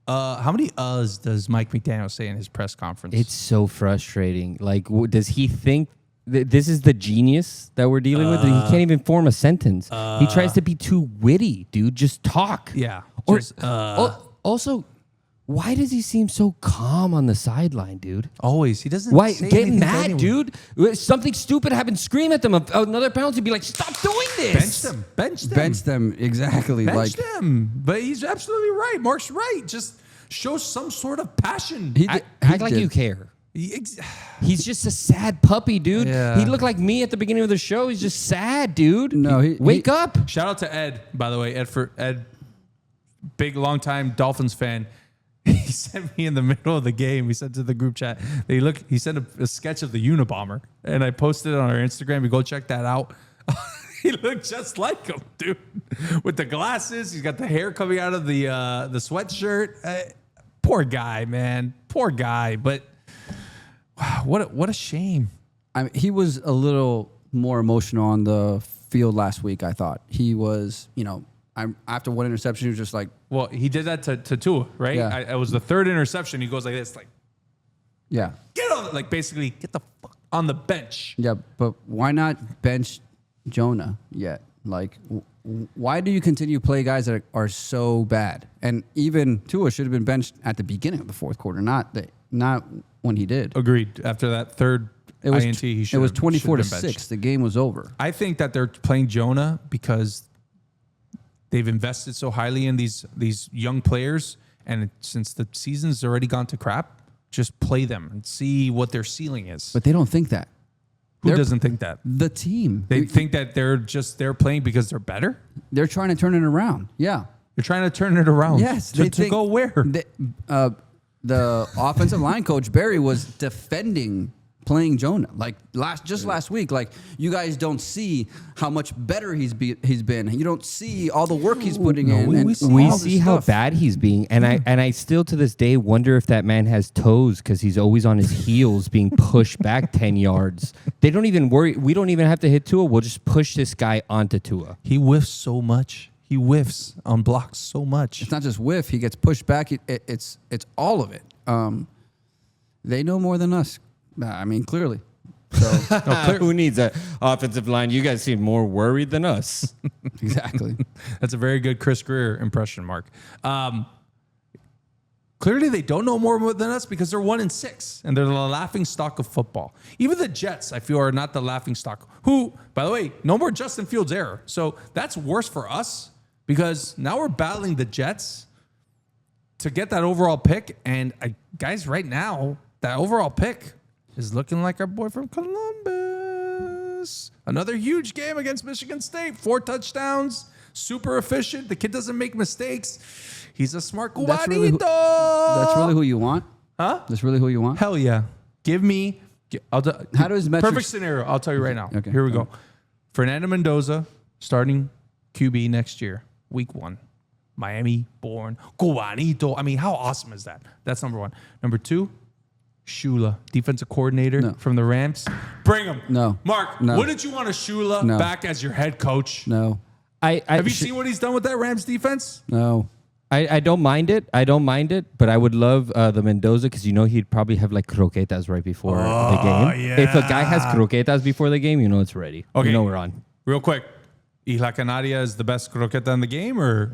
how many does Mike McDaniel say in his press conference? It's so frustrating. Like, does he think this is the genius that we're dealing with? He can't even form a sentence. He tries to be too witty, dude. Just talk. Yeah. Or, Just, also, why does he seem so calm on the sideline, dude? always. He doesn't. Why say get anything to mad, anyone. dude? Something stupid happened. Scream at them. Another penalty. Be like, stop doing this. Bench them. Bench them, exactly. Bench them. But he's absolutely right. Mark's right. Just show some sort of passion. Act like you care. He's just a sad puppy, dude. Yeah. He looked like me at the beginning of the show. He's just sad, dude. No, wake up. Shout out to Ed, by the way. Ed, big longtime Dolphins fan. He sent me in the middle of the game. He said to the group chat, he sent a sketch of the Unabomber, and I posted it on our Instagram. You go check that out. He looked just like him, dude, with the glasses. He's got the hair coming out of the sweatshirt. Poor guy, man. Poor guy. But wow, what a shame. I mean, he was a little more emotional on the field last week, I thought. He was, after one interception, he was just like, Well, he did that to Tua, right? Yeah. It was the third interception. He goes like this, like, yeah. get on, like basically get the fuck on the bench. Yeah, but why not bench Jonah yet? Like, why do you continue to play guys that are so bad? And even Tua should have been benched at the beginning of the fourth quarter, not when he did. Agreed. After that third INT, he should. It was 24 to been benched. 6. The game was over. I think that they're playing Jonah because they've invested so highly in these young players, and since the season's already gone to crap, just play them and see what their ceiling is. But they don't think that. Who doesn't think that? The team. They think that they're playing because they're better. They're trying to turn it around. Yeah. They're trying to turn it around. Yes. To go where? The offensive line coach, Barry, was defending playing Jonah. Like last week, like, you guys don't see how much better he's been. You don't see all the work he's putting in. we We all see this how stuff. bad he's being, and I still to this day wonder if that man has toes because he's always on his heels being pushed back 10 yards. They don't even worry. We don't even have to hit Tua. We'll just push this guy onto Tua. He whiffs so much. He whiffs on blocks so much. It's not just whiff. He gets pushed back. It's all of it. They know more than us. I mean, clearly. So Who needs an offensive line? You guys seem more worried than us. exactly. That's a very good Chris Grier impression, Mark. Clearly, they don't know more than us because they're 1-6 and they're the laughing stock of football. Even the Jets, I feel, are not the laughing stock. Who, by the way, no more Justin Fields error. So that's worse for us because now we're battling the Jets to get that overall pick. And guys, right now, that overall pick is looking like our boy from Columbus. Another huge game against Michigan State. 4 touchdowns. Super efficient. The kid doesn't make mistakes. He's a smart cubanito. That's really who you want? Huh? That's really who you want? Hell yeah. Give me. How do his metrics? Perfect scenario. I'll tell you right now. Okay. Here we go. Fernando Mendoza starting QB next year, week 1. Miami born cubanito. I mean, how awesome is that? That's number 1. Number 2. Shula, defensive coordinator from the Rams. Bring him. No. Mark, No. wouldn't you want a Shula back as your head coach? No. Have you seen what he's done with that Rams defense? No. I don't mind it. But I would love the Mendoza because he'd probably have like croquetas right before the game. Yeah. If a guy has croquetas before the game, it's ready. Okay. We're on. Real quick, Isla Canaria is the best croqueta in the game, or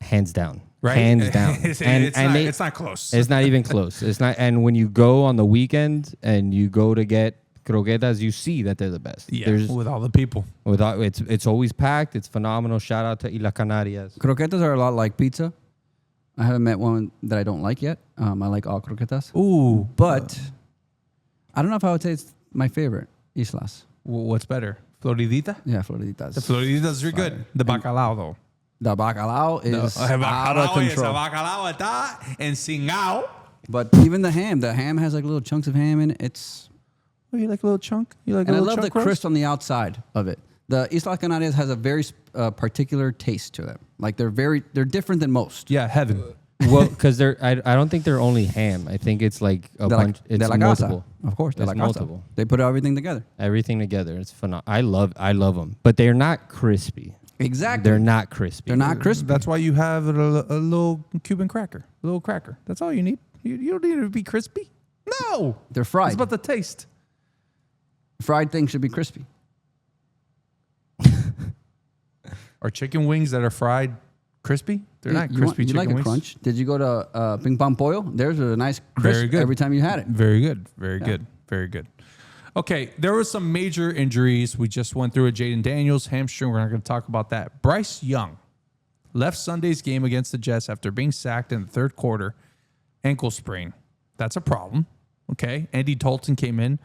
Hands down. right? Hands down. It's not close. It's not even close. It's not. And when you go on the weekend and you go to get croquetas, you see that they're the best. Yeah, There's with all the people. without it's always packed. It's phenomenal. Shout out to Isla Canarias. Croquetas are a lot like pizza. I haven't met one that I don't like yet. I like all croquetas. Ooh, But I don't know if I would say it's my favorite. Islas. what's better, Floridita? Yeah, Floriditas. The Floriditas are good. The bacalao though. The bacalao is El out of bacalao, yes, control. el bacalao está encingado. But even the ham has like little chunks of ham in it. It's Oh, you like a little chunk? You like and a I little love the chunk crisp on the outside of it. The Islas Canarias has a very particular taste to them. Like they're different than most. Yeah, heaven. Well, because I don't think they're only ham. I think it's like a bunch. It's multiple. Of course, It's multiple. They put everything together. Everything together. It's phenomenal. I love them, but they're not crispy. Exactly. They're not crispy. They're not crispy. That's why you have a little Cuban cracker, a little cracker. That's all you need. You don't need it to be crispy. No, They're fried. It's about the taste. Fried things should be crispy. Are chicken wings that are fried crispy? They're not crispy You chicken like a wings. crunch? Did you go to Ping Pong Pollo? There's a nice Very crisp good. every time you had it. Very good. Very good. Very good. Okay, there was some major injuries. We just went through it. Jaden Daniels, hamstring. We're not going to talk about that. Bryce Young left Sunday's game against the Jets after being sacked in the third quarter. Ankle sprain. That's a problem. Okay. Andy Dalton came in.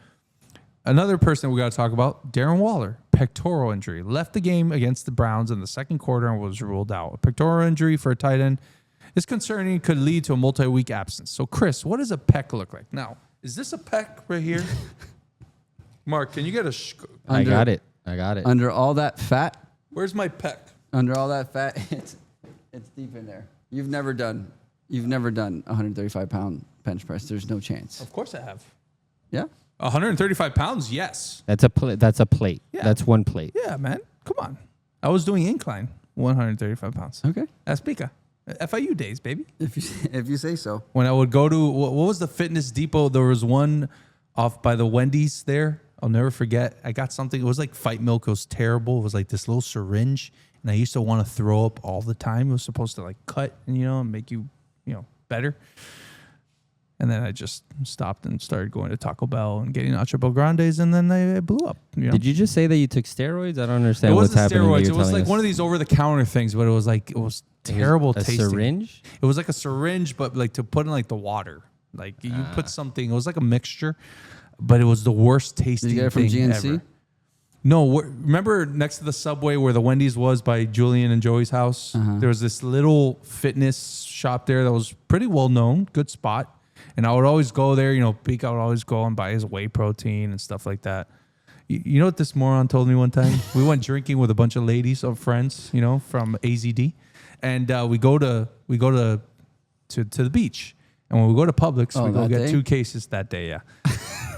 Another person we got to talk about, Darren Waller, pectoral injury. Left the game against the Browns in the second quarter and was ruled out. A pectoral injury for a tight end is concerning, could lead to a multi-week absence. So, Chris, what does a pec look like? Now, is this a pec right here? Mark, can you get a... I got it. Under all that fat, Where's my pec? it's deep in there. You've never done 135-pound bench press. There's no chance. Of course I have. Yeah? 135 pounds, yes. That's a plate. That's a plate. Yeah. That's one plate. Yeah, man. Come on. I was doing incline, 135 pounds. Okay. That's Pika. FIU days, baby. If you say so. When I would go to, what was the fitness depot? There was one off by the Wendy's there. I'll never forget. I got something. It was like Fight Milk. It was terrible. It was like this little syringe. And I used to want to throw up all the time. It was supposed to like cut, and make you, better. And then I just stopped and started going to Taco Bell and getting Nacho Bel Grandes, and then I blew up. Did you just say that you took steroids? I don't understand It what's wasn't happening. steroids. It was like one of these over-the-counter things, but it was terrible a tasting. syringe? It was like a syringe, but like to put in like the water. Like you put something. It was like a mixture, but it was the worst tasting. Did you get it from thing GNC? ever. No, remember next to the Subway where the Wendy's was by Julian and Joey's house? There was this little fitness shop there that was pretty well known, good spot. And I would always go there, Pete, I would always go and buy his whey protein and stuff like that. You know what this moron told me one time? We went drinking with a bunch of ladies of friends, from AZD. And we go to the beach. And when we go to Publix, we go get 2 cases that day, yeah.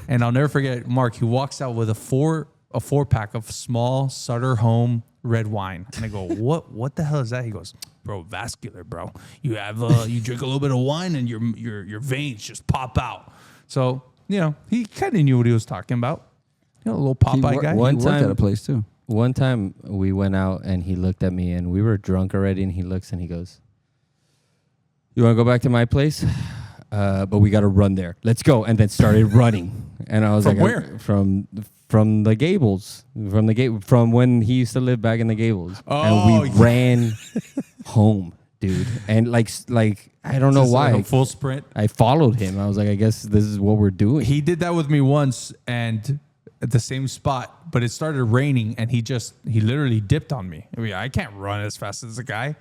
And I'll never forget, Mark, he walks out with a 4-pack of small Sutter Home red wine. And I go, what the hell is that? He goes, bro, vascular, bro. You have you drink a little bit of wine and your veins just pop out. So, he kind of knew what he was talking about. A little Popeye guy. He worked at a place too. One time we went out and he looked at me and we were drunk already and he looks and he goes, "You want to go back to my place? But we got to run there. Let's go." And then started running. And I was From like, where? From the Gables, from when he used to live back in the Gables. Oh, and we yeah. ran home, dude. And like I don't know Just why. like a full sprint. I followed him. I was like, I guess this is what we're doing. He did that with me once and at the same spot, but it started raining and he literally dipped on me. I mean, I can't run as fast as the guy.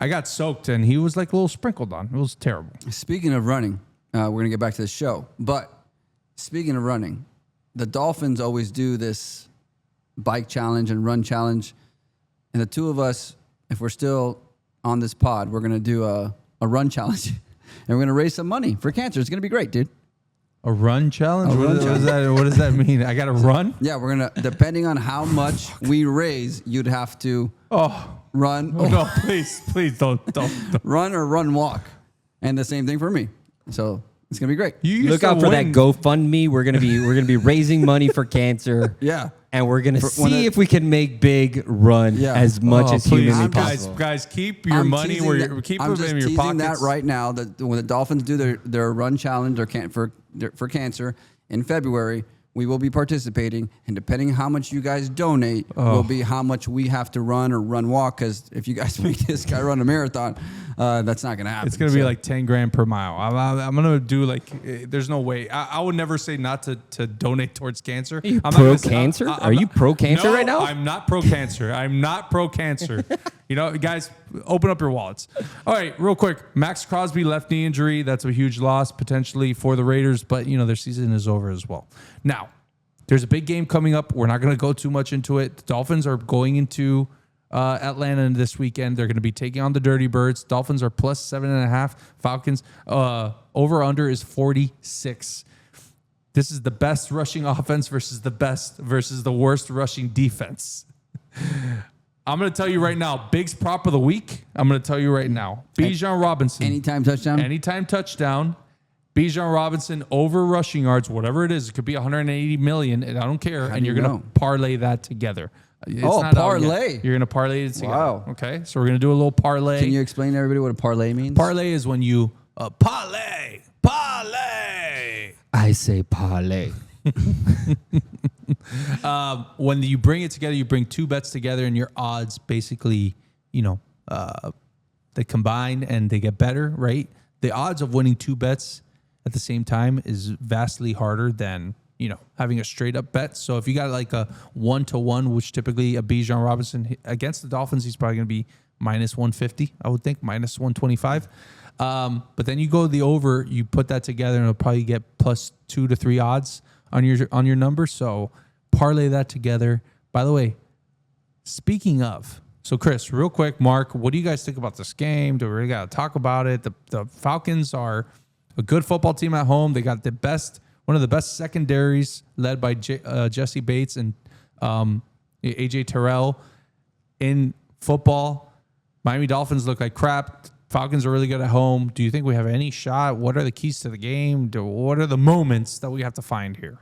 I got soaked and he was like a little sprinkled on. It was terrible. Speaking of running, we're going to get back to the show. But speaking of running, the Dolphins always do this bike challenge and run challenge. And the two of us, if we're still on this pod, we're going to do a run challenge. And we're going to raise some money for cancer. It's going to be great, dude. A run challenge? A run What does that mean? I got to run? Yeah, we're going to, depending on how much we raise, you'd have to run. No, please don't. Run or run walk. And the same thing for me. So it's going to be great. You used Look to out for that win. GoFundMe. We're gonna be raising money for cancer. Yeah. And we're gonna when see it- if we can make Big run Yeah. as much as Please, humanly guys, possible. guys, keep your money teasing where that- you keep I'm it just in your teasing pockets. that right now. That when the Dolphins do their run challenge for cancer in February, we will be participating, and depending how much you guys donate, will be how much we have to run or run walk. Because if you guys make this guy run a marathon, that's not going to happen. It's going to be like 10 grand per mile. I'm going to do there's no way. I would never say not to donate towards cancer. Are you I'm pro-cancer? Are you pro-cancer right now? I'm not pro-cancer. I'm not pro-cancer. Guys, open up your wallets. All right, real quick. Max Crosby left knee injury. That's a huge loss potentially for the Raiders, but their season is over as well. Now, there's a big game coming up. We're not going to go too much into it. The Dolphins are going into Atlanta this weekend. They're going to be taking on the Dirty Birds. Dolphins are plus 7.5. Falcons over under is 46. This is the best rushing offense versus the worst rushing defense. I'm going to tell you right now, Big's prop of the week. I'm going to tell you right now. Bijan Robinson. Anytime touchdown? Anytime touchdown. Bijan Robinson over rushing yards, whatever it is. It could be 180 million, and I don't care. And you're going to parlay that together. It's not parlay. You're going to parlay it together. Wow. Okay, so we're going to do a little parlay. Can you explain to everybody what a parlay means? Parlay is when you parlay. I say parlay. When you bring it together, you bring two bets together, and your odds basically, they combine and they get better, right? The odds of winning two bets at the same time is vastly harder than having a straight up bet. So if you got like a 1-to-1, which typically a Bijan Robinson against the Dolphins, he's probably going to be minus 150, I would think, minus 125. But then you go the over, you put that together, and it'll probably get plus 2 to 3 odds on your number. So parlay that together. By the way, speaking of, so Chris, real quick, Mark, what do you guys think about this game? Do we really got to talk about it? The Falcons are a good football team at home. They got one of the best secondaries led by Jesse Bates and AJ Terrell in football. Miami Dolphins look like crap. Falcons are really good at home. Do you think we have any shot? What are the keys to the game? What are the moments that we have to find here?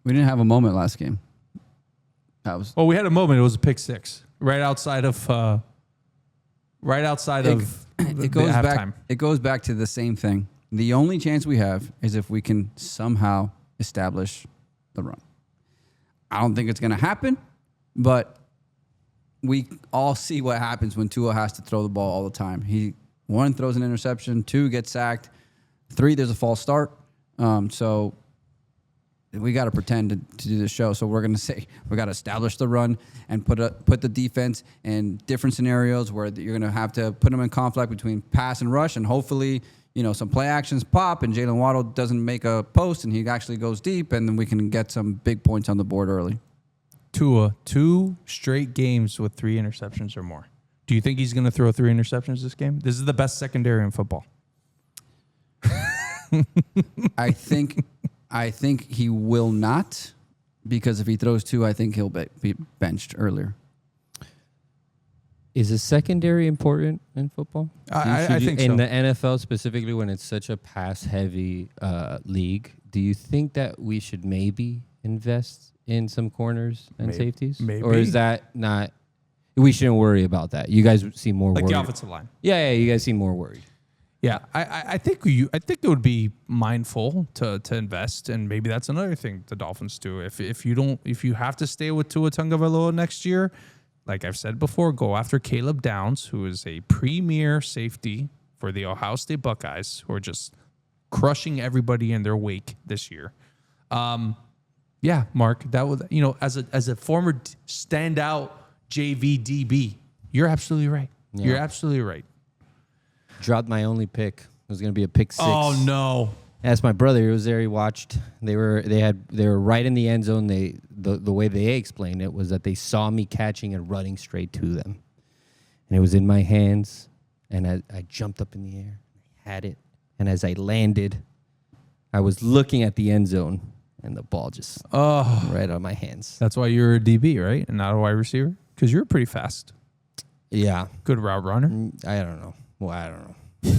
We didn't have a moment last game. We had a moment. It was a pick six right outside of the halftime. It goes back to the same thing. The only chance we have is if we can somehow establish the run. I don't think it's going to happen, but we all see what happens when Tua has to throw the ball all the time. He, 1, throws an interception, 2, gets sacked, 3, there's a false start. So we got to pretend to do the show. So we're going to say we got to establish the run and put the defense in different scenarios where you're going to have to put them in conflict between pass and rush, and hopefully some play actions pop and Jalen Waddle doesn't make a post and he actually goes deep, and then we can get some big points on the board early. Tua, 2 straight games with 3 interceptions or more. Do you think he's going to throw 3 interceptions this game? This is the best secondary in football. I think he will not, because if he throws 2, I think he'll be benched earlier. Is a secondary important in football? I think so. In the NFL specifically, when it's such a pass-heavy league, do you think that we should maybe invest in some corners and safeties? Maybe. Or is that not... We shouldn't worry about that. You guys seem more worried. Like the offensive line. Yeah, you guys seem more worried. Yeah, I think it would be mindful to invest, and maybe that's another thing the Dolphins do. If you have to stay with Tua Tagovailoa next year, like I've said before, go after Caleb Downs, who is a premier safety for the Ohio State Buckeyes, who are just crushing everybody in their wake this year. Yeah, Mark, that would as a former standout JV DB, you're absolutely right. Yeah. You're absolutely right. Dropped my only pick. It was going to be a pick 6. Oh no! Asked my brother. He was there. He watched. They were right in the end zone. The way they explained it was that they saw me catching and running straight to them, and it was in my hands. And I jumped up in the air, had it, and as I landed, I was looking at the end zone, and the ball just right on my hands. That's why you're a DB, right, and not a wide receiver, because you're pretty fast. Yeah, good route runner. I don't know. Well, I don't know.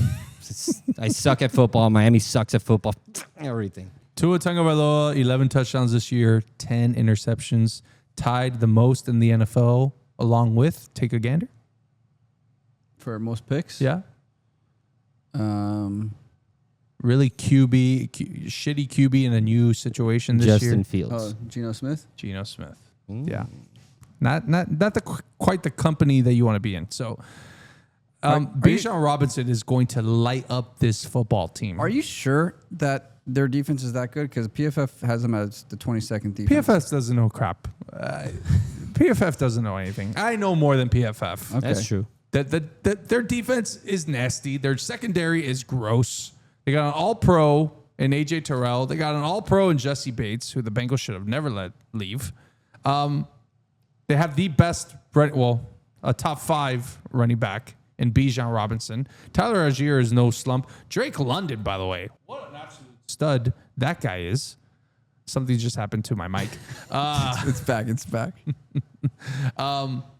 I suck at football. Miami sucks at football. Everything. Tua Tagovailoa, 11 touchdowns this year, 10 interceptions, tied the most in the NFL, along with, take a gander? For most picks? Yeah. really shitty QB in a new situation this Justin year. Fields. Geno Smith. Geno Smith. Yeah. Not quite the company that you want to be in. So Bijan Robinson is going to light up this football team. Are you sure that their defense is that good? Because PFF has them as the 22nd defense. PFF doesn't know crap. PFF doesn't know anything. I know more than PFF. Okay. That's true. Their defense is nasty. Their secondary is gross. They got an all-pro in A.J. Terrell. They got an all-pro in Jesse Bates, who the Bengals should have never let leave. They have the best, a top 5 running back in Bijan Robinson. Tyler Algier is no slump. Drake London, by the way, what an absolute stud that guy is. Something just happened to my mic. It's back. It's back.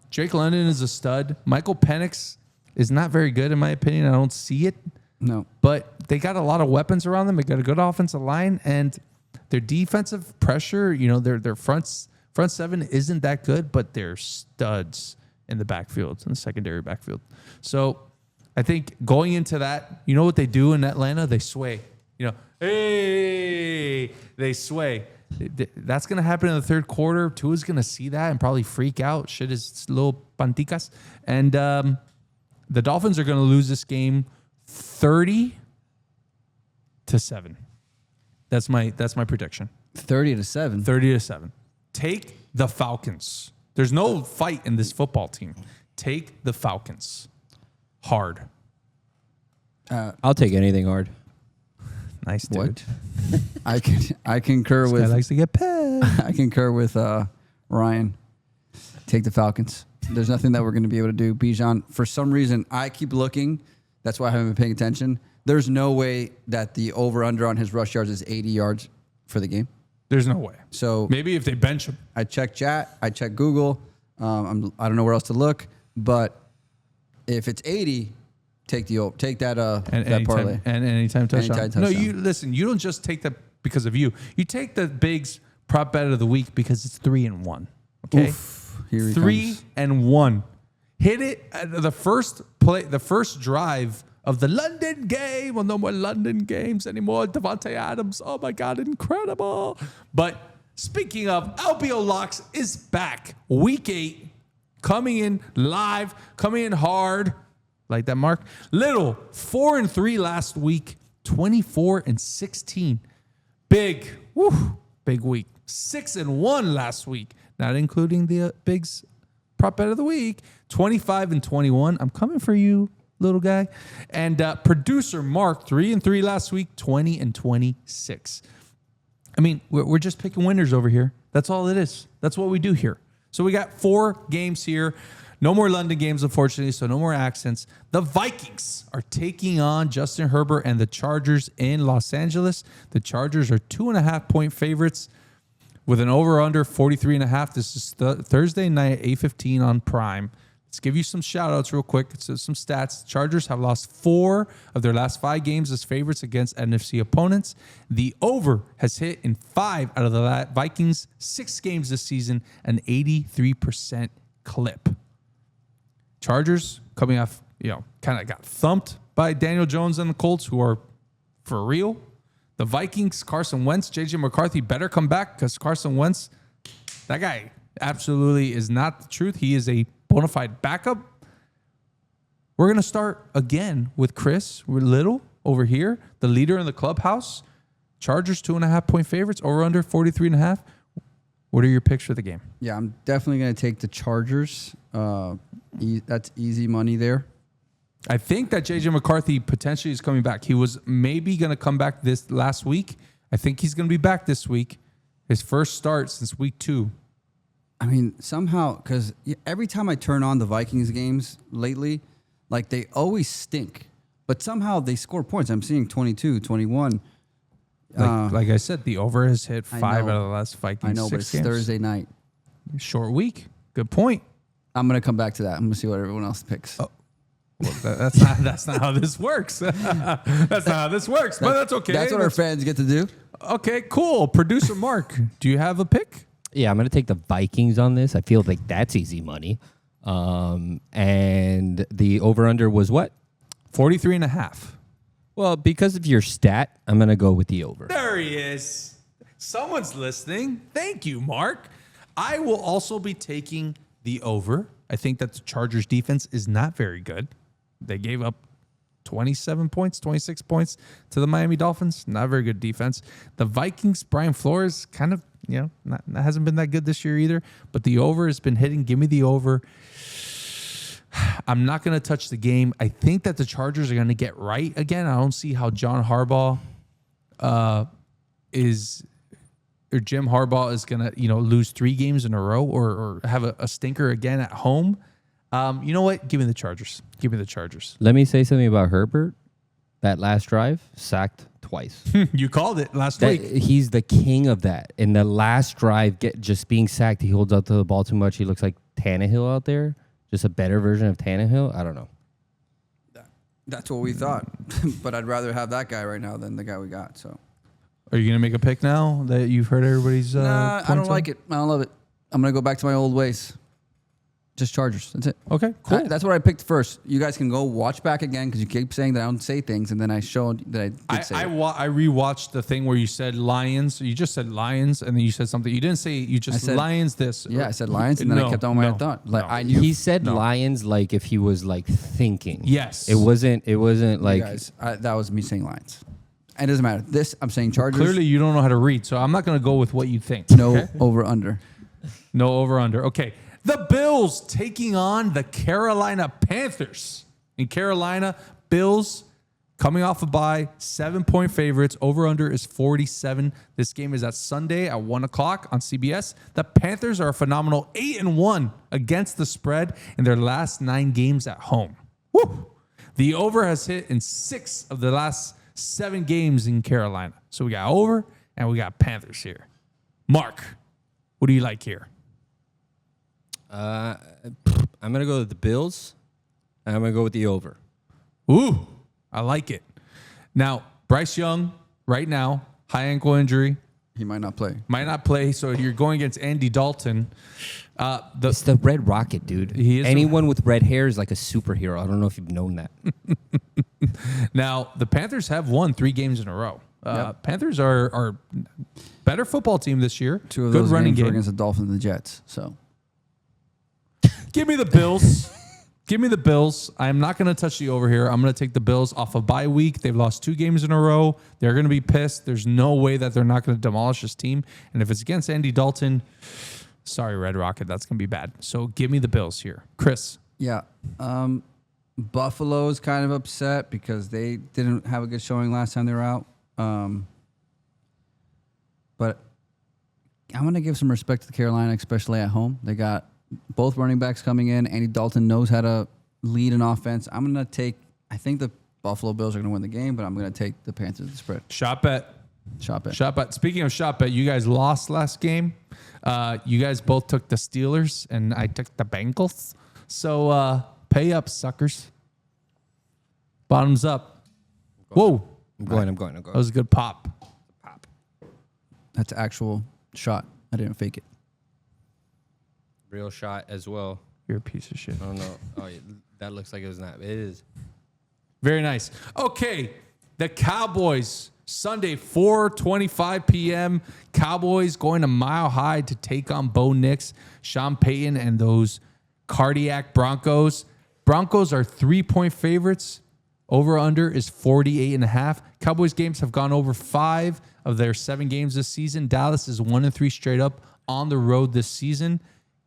Drake London is a stud. Michael Penix is not very good, in my opinion. I don't see it. No. But they got a lot of weapons around them. They got a good offensive line, and their defensive pressure, their front seven isn't that good, but they're studs in the backfield, in the secondary backfield. So I think going into that, you know what they do in Atlanta? They sway. Hey, they sway. That's going to happen in the third quarter. Tua's going to see that and probably freak out. Shit is little panticas. And the Dolphins are going to lose this game 30-7. That's my prediction. 30-7. 30-7. Take the Falcons. There's no fight in this football team. Take the Falcons. Hard. I'll take anything hard. Nice, dude. What? I concur This with. guy likes to get paid. I concur with Ryan. Take the Falcons. There's nothing that we're going to be able to do. Bijan, for some reason, I keep looking. That's why I haven't been paying attention. There's no way that the over-under on his rush yards is 80 yards for the game. There's no way. So Maybe if they bench him. I checked chat. I checked Google. I don't know where else to look. But if it's 80, take that parlay. And anytime touchdown. Anytime No, touchdown. you don't just take that because of you. You take the Bigs prop bet of the week because it's 3-1. Okay? Oof, here he 3-1. Hit it at the first drive of the London game. Well, no more London games anymore. Devontae Adams. Oh my God, incredible. But speaking of, LBO Locks is back. Week 8, coming in live, coming in hard. Like that, Mark? Little, 4-3 last week, 24-16. Big week. 6-1 last week, not including the Bigs prop bet of the week. 25-21. I'm coming for you, little guy. And producer Mark, 3-3 last week, 20-26. I mean, we're just picking winners over here. That's all it is. That's what we do here. So we got 4 games here. No more London games, unfortunately, so no more accents. The Vikings are taking on Justin Herbert and the Chargers in Los Angeles. The Chargers are 2.5-point favorites with an over-under 43.5. This is Thursday night at 8:15 on Prime. Let's give you some shout-outs real quick. So some stats. The Chargers have lost 4 of their last 5 games as favorites against NFC opponents. The over has hit in 5 out of the Vikings' 6 games this season, an 83% clip. Chargers coming off, kind of got thumped by Daniel Jones and the Colts, who are for real. The Vikings, Carson Wentz, J.J. McCarthy better come back because Carson Wentz, that guy absolutely is not the truth. He is a bona fide backup. We're going to start again with Chris Little over here, the leader in the clubhouse. Chargers 2.5-point favorites, over under 43.5. What are your picks for the game? Yeah, I'm definitely going to take the Chargers. That's easy money there. I think that J.J. McCarthy potentially is coming back. He was maybe going to come back this last week. I think he's going to be back this week. His first start since week 2. I mean, somehow, because every time I turn on the Vikings games lately, like they always stink. But somehow they score points. I'm seeing 22, 21. Like I said, the over has hit 5 out know. of the last Vikings. I know, but it's Thursday night. Short week. Good point. I'm going to come back to that. I'm going to see what everyone else picks. Oh. Well, that's not how this works. That's not how this works, but that's okay. That's what our fans get to do. Okay, cool. Producer Mark, do you have a pick? Yeah, I'm going to take the Vikings on this. I feel like that's easy money. And the over-under was what? 43.5. Well, because of your stat, I'm going to go with the over. There he is. Someone's listening. Thank you, Mark. I will also be taking the over. I think that the Chargers defense is not very good. They gave up 27 points, 26 points to the Miami Dolphins. Not a very good defense. The Vikings, Brian Flores, kind of, hasn't been that good this year either. But the over has been hitting. Give me the over. I'm not going to touch the game. I think that the Chargers are going to get right again. I don't see how Jim Harbaugh is going to, lose 3 games in a row or have a stinker again at home. You know what? Give me the Chargers. Give me the Chargers. Let me say something about Herbert. That last drive, sacked twice. You called it last week. He's the king of that. In the last drive, just being sacked, he holds out to the ball too much. He looks like Tannehill out there. Just a better version of Tannehill. I don't know. That's what we thought. But I'd rather have that guy right now than the guy we got. So, are you going to make a pick now that you've heard everybody's Nah, I don't like it. I don't love it. I'm going to go back to my old ways. Just Chargers. That's it. Okay, cool. That's what I picked first. You guys can go watch back again because you keep saying that I don't say things, and then I showed that I did say it. I rewatched the thing where you said Lions. You just said Lions, and then you said something. You didn't say you just said Lions this. Yeah, I said Lions, and then I kept on my thought. Like I knew He said Lions like if he was like thinking. Yes. It wasn't like. you guys, that was me saying Lions. It doesn't matter. This I'm saying Chargers. Clearly, you don't know how to read, so I'm not going to go with what you think. No okay? over under. No over under. Okay. The Bills taking on the Carolina Panthers. In Carolina, Bills coming off a bye, 7-point favorites. Over under is 47. This game is at Sunday at 1 o'clock on CBS. The Panthers are a phenomenal 8-1 against the spread in their last 9 games at home. Woo! The over has hit in 6 of the last 7 games in Carolina. So we got over and we got Panthers here. Mark, what do you like here? I'm going to go with the Bills, and I'm going to go with the over. Ooh, I like it. Now, Bryce Young, right now, high ankle injury. He might not play. Might not play, so you're going against Andy Dalton. It's the Red Rocket, dude. He is Anyone with red hair is like a superhero. I don't know if you've known that. Now, the Panthers have won 3 games in a row. Yep. Panthers are better football team this year. 2 of Good those running games were game. against the Dolphins and the Jets. So. Give me the Bills. Give me the Bills. I'm not going to touch the over here. I'm going to take the Bills off a bye week. They've lost 2 games in a row. They're going to be pissed. There's no way that they're not going to demolish this team. And if it's against Andy Dalton, sorry, Red Rocket, that's going to be bad. So give me the Bills here. Chris. Yeah. Buffalo's kind of upset because they didn't have a good showing last time they were out. But I'm going to give some respect to Carolina, especially at home. They got both running backs coming in. Andy Dalton knows how to lead an offense. I'm going to take, I think the Buffalo Bills are going to win the game, but I'm going to take the Panthers to spread. Shot bet. Shot bet. Shot bet. Speaking of shot bet, you guys lost last game. You guys both took the Steelers, and I took the Bengals. So pay up, suckers. Bottoms up. Whoa. I'm going. That was a good pop. That's actual shot. I didn't fake it. Real shot as well. You're a piece of shit. I don't know. Oh, yeah, that looks like it was not. It is. Very nice. Okay, the Cowboys, Sunday, 4:25 p.m. Cowboys going to Mile High to take on Bo Nix, Sean Payton, and those cardiac Broncos. Broncos are 3-point favorites. Over under is 48.5. Cowboys games have gone over 5 of their 7 games this season. Dallas is 1-3 straight up on the road this season.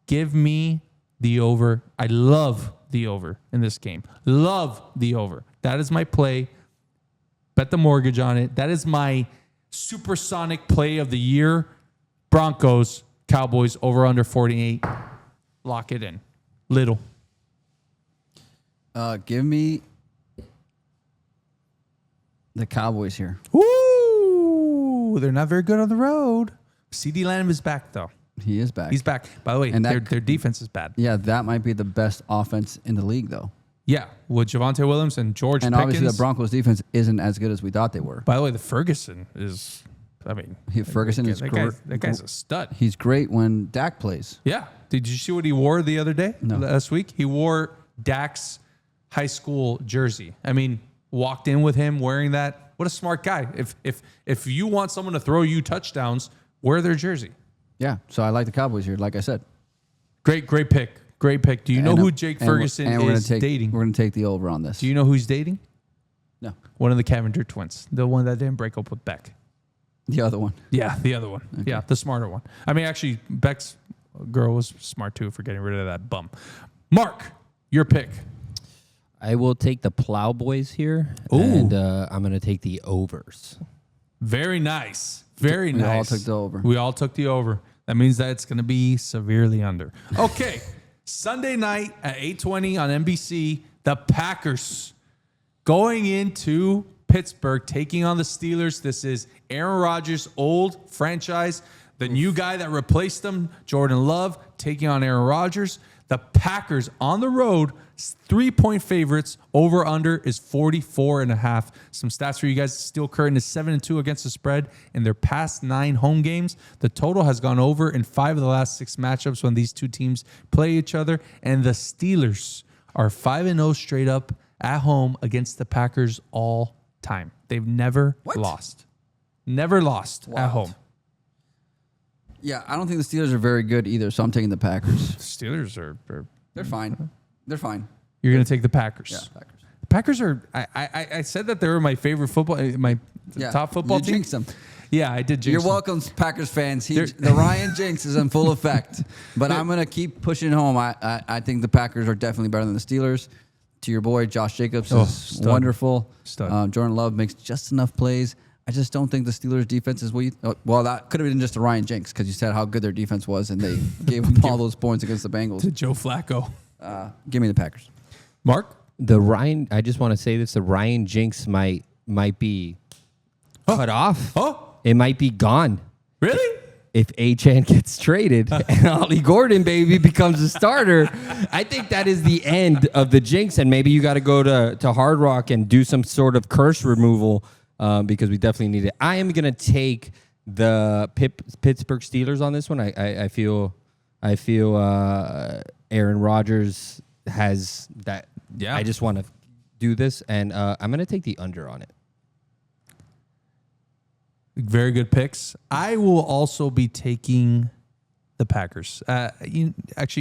Give me the over. I love the over in this game. Love the over. That is my play. Bet the mortgage on it. That is my supersonic play of the year. Broncos, Cowboys, over under 48. Lock it in. Little. Give me the Cowboys here. Ooh, they're not very good on the road. CeeDee Lamb is back, though. He is back. He's back. By the way, And their defense is bad. Yeah, that might be the best offense in the league, though. Yeah, with Javonte Williams and George And Pickens. obviously, the Broncos defense isn't as good as we thought they were. By the way, the Ferguson is, Ferguson is great. That guy's a stud. He's great when Dak plays. Yeah. Did you see what he wore the other day? No. Last week? He wore Dak's high school jersey. I mean, walked in with him wearing that. What a smart guy. If you want someone to throw you touchdowns, wear their jersey. Yeah. So I like the Cowboys here, like I said. Great pick. Great pick. Do you know who Jake Ferguson is dating? We're going to take the over on this. Do you know who he's dating? No. One of the Cavenger twins. The one that didn't break up with Beck. The other one. Yeah, the other one. Okay. Yeah, the smarter one. I mean, actually, Beck's girl was smart too for getting rid of that bum. Mark, your pick. I will take the Plowboys here, Ooh. and I'm going to take the overs. Very nice. Very nice. We all took the over. We all took the over. That means that it's going to be severely under. Okay, Sunday night at 8:20 on NBC, the Packers going into Pittsburgh, taking on the Steelers. This is Aaron Rodgers' old franchise. The new guy that replaced him, Jordan Love, taking on Aaron Rodgers. The Packers on the road, 3-point favorites. Over under is 44.5. Some stats for you guys. Steel Curtain is 7-2 against the spread in their past 9 home games. The total has gone over in 5 of the last 6 matchups when these two teams play each other. And the Steelers are 5-0 straight up at home against the Packers all time. They've never lost. Never lost at home. Yeah, I don't think the Steelers are very good either, so I'm taking the Packers. Steelers are They're fine. They're fine. You're going to take the Packers. Yeah, Packers. The Packers are. I said that they were my favorite football, top football you team. Jinxed them. Yeah, I did. Jinx You're them. welcome, Packers fans. The Ryan jinx is in full effect, but I'm gonna keep pushing home. I think the Packers are definitely better than the Steelers. To your boy, Josh Jacobs is stud. wonderful. Stud. Jordan Love makes just enough plays. I just don't think the Steelers' defense is well, that could have been just a Ryan jinx because you said how good their defense was, and they gave them all those points against the Bengals. To Joe Flacco. Give me the Packers. Mark? I just want to say this, the Ryan jinx might be cut off. Oh, It might be gone. really? If Achane gets traded and Ollie Gordon, baby, becomes a starter, I think that is the end of the jinx. And maybe you got to go to Hard Rock and do some sort of curse removal because we definitely need it. I am going to take the Pittsburgh Steelers on this one. I feel Aaron Rodgers has that. Yeah. I just want to do this, and I'm going to take the under on it. Very good picks. I will also be taking the Packers. You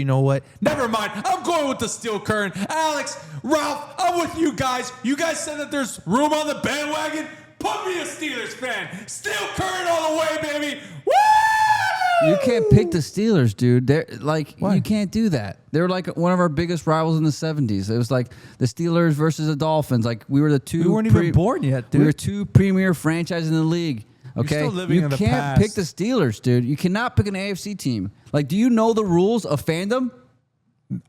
know what? Never mind. I'm going with the Steel Curtain. Alex, Ralph, I'm with you guys. You guys said that there's room on the bandwagon. Put me a Steelers fan. Steel Curtain all the way, baby. Woo! You can't pick the Steelers, dude. They're like Why? You can't do that. They were like one of our biggest rivals in the 70s. It was like the Steelers versus the Dolphins. Like we were the two. We weren't even born yet, dude. We were two premier franchises in the league. Okay, still living you in the can't past. pick the Steelers, dude. You cannot pick an AFC team. Like, do you know the rules of fandom?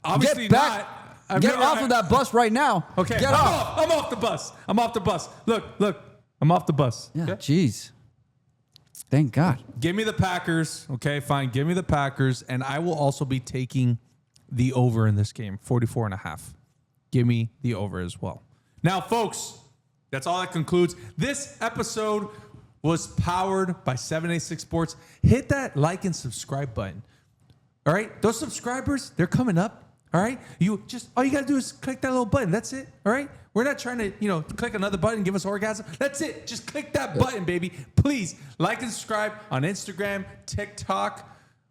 Obviously Get back. not. Get off of that bus right now. Okay, Get off. I'm off the bus. I'm off the bus. Look. I'm off the bus. Yeah, Okay? jeez. Thank God. Give me the Packers. Okay, fine. Give me the Packers. And I will also be taking the over in this game, 44.5. Give me the over as well. Now, folks, that's all that concludes. This episode was powered by 786 Sports. Hit that like and subscribe button. All right? Those subscribers, they're coming up. All right? All you got to do is click that little button. That's it. All right? We're not trying to, click another button, give us orgasm. That's it. Just click that button, baby. Please like and subscribe on Instagram, TikTok,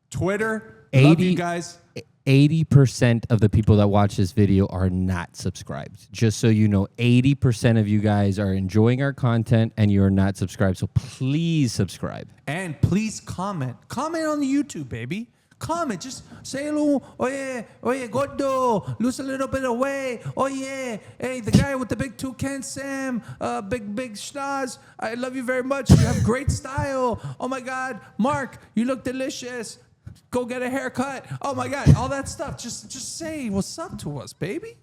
Twitter. Love you guys. 80% of the people that watch this video are not subscribed. Just so you know, 80% of you guys are enjoying our content and you're not subscribed. So please subscribe. And please comment. Comment on the YouTube, baby. Comment. Just say hello. Oye, gordo. Lose a little bit of weight. Oh, yeah. Hey, the guy with the big toucan, Sam. Big schnoz. I love you very much. You have great style. Oh, my God. Mark, you look delicious. Go get a haircut. Oh, my God. All that stuff. Just say what's up to us, baby.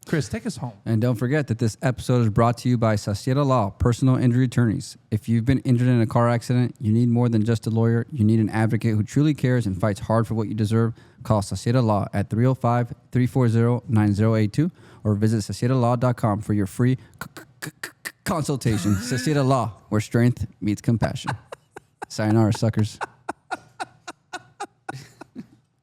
Chris, take us home. And don't forget that this episode is brought to you by Sasieta Law, personal injury attorneys. If you've been injured in a car accident, you need more than just a lawyer. You need an advocate who truly cares and fights hard for what you deserve. Call Sasieta Law at 305-340-9082 or visit sasietalaw.com for your free consultation. Sasieta Law, where strength meets compassion. Sayonara, suckers.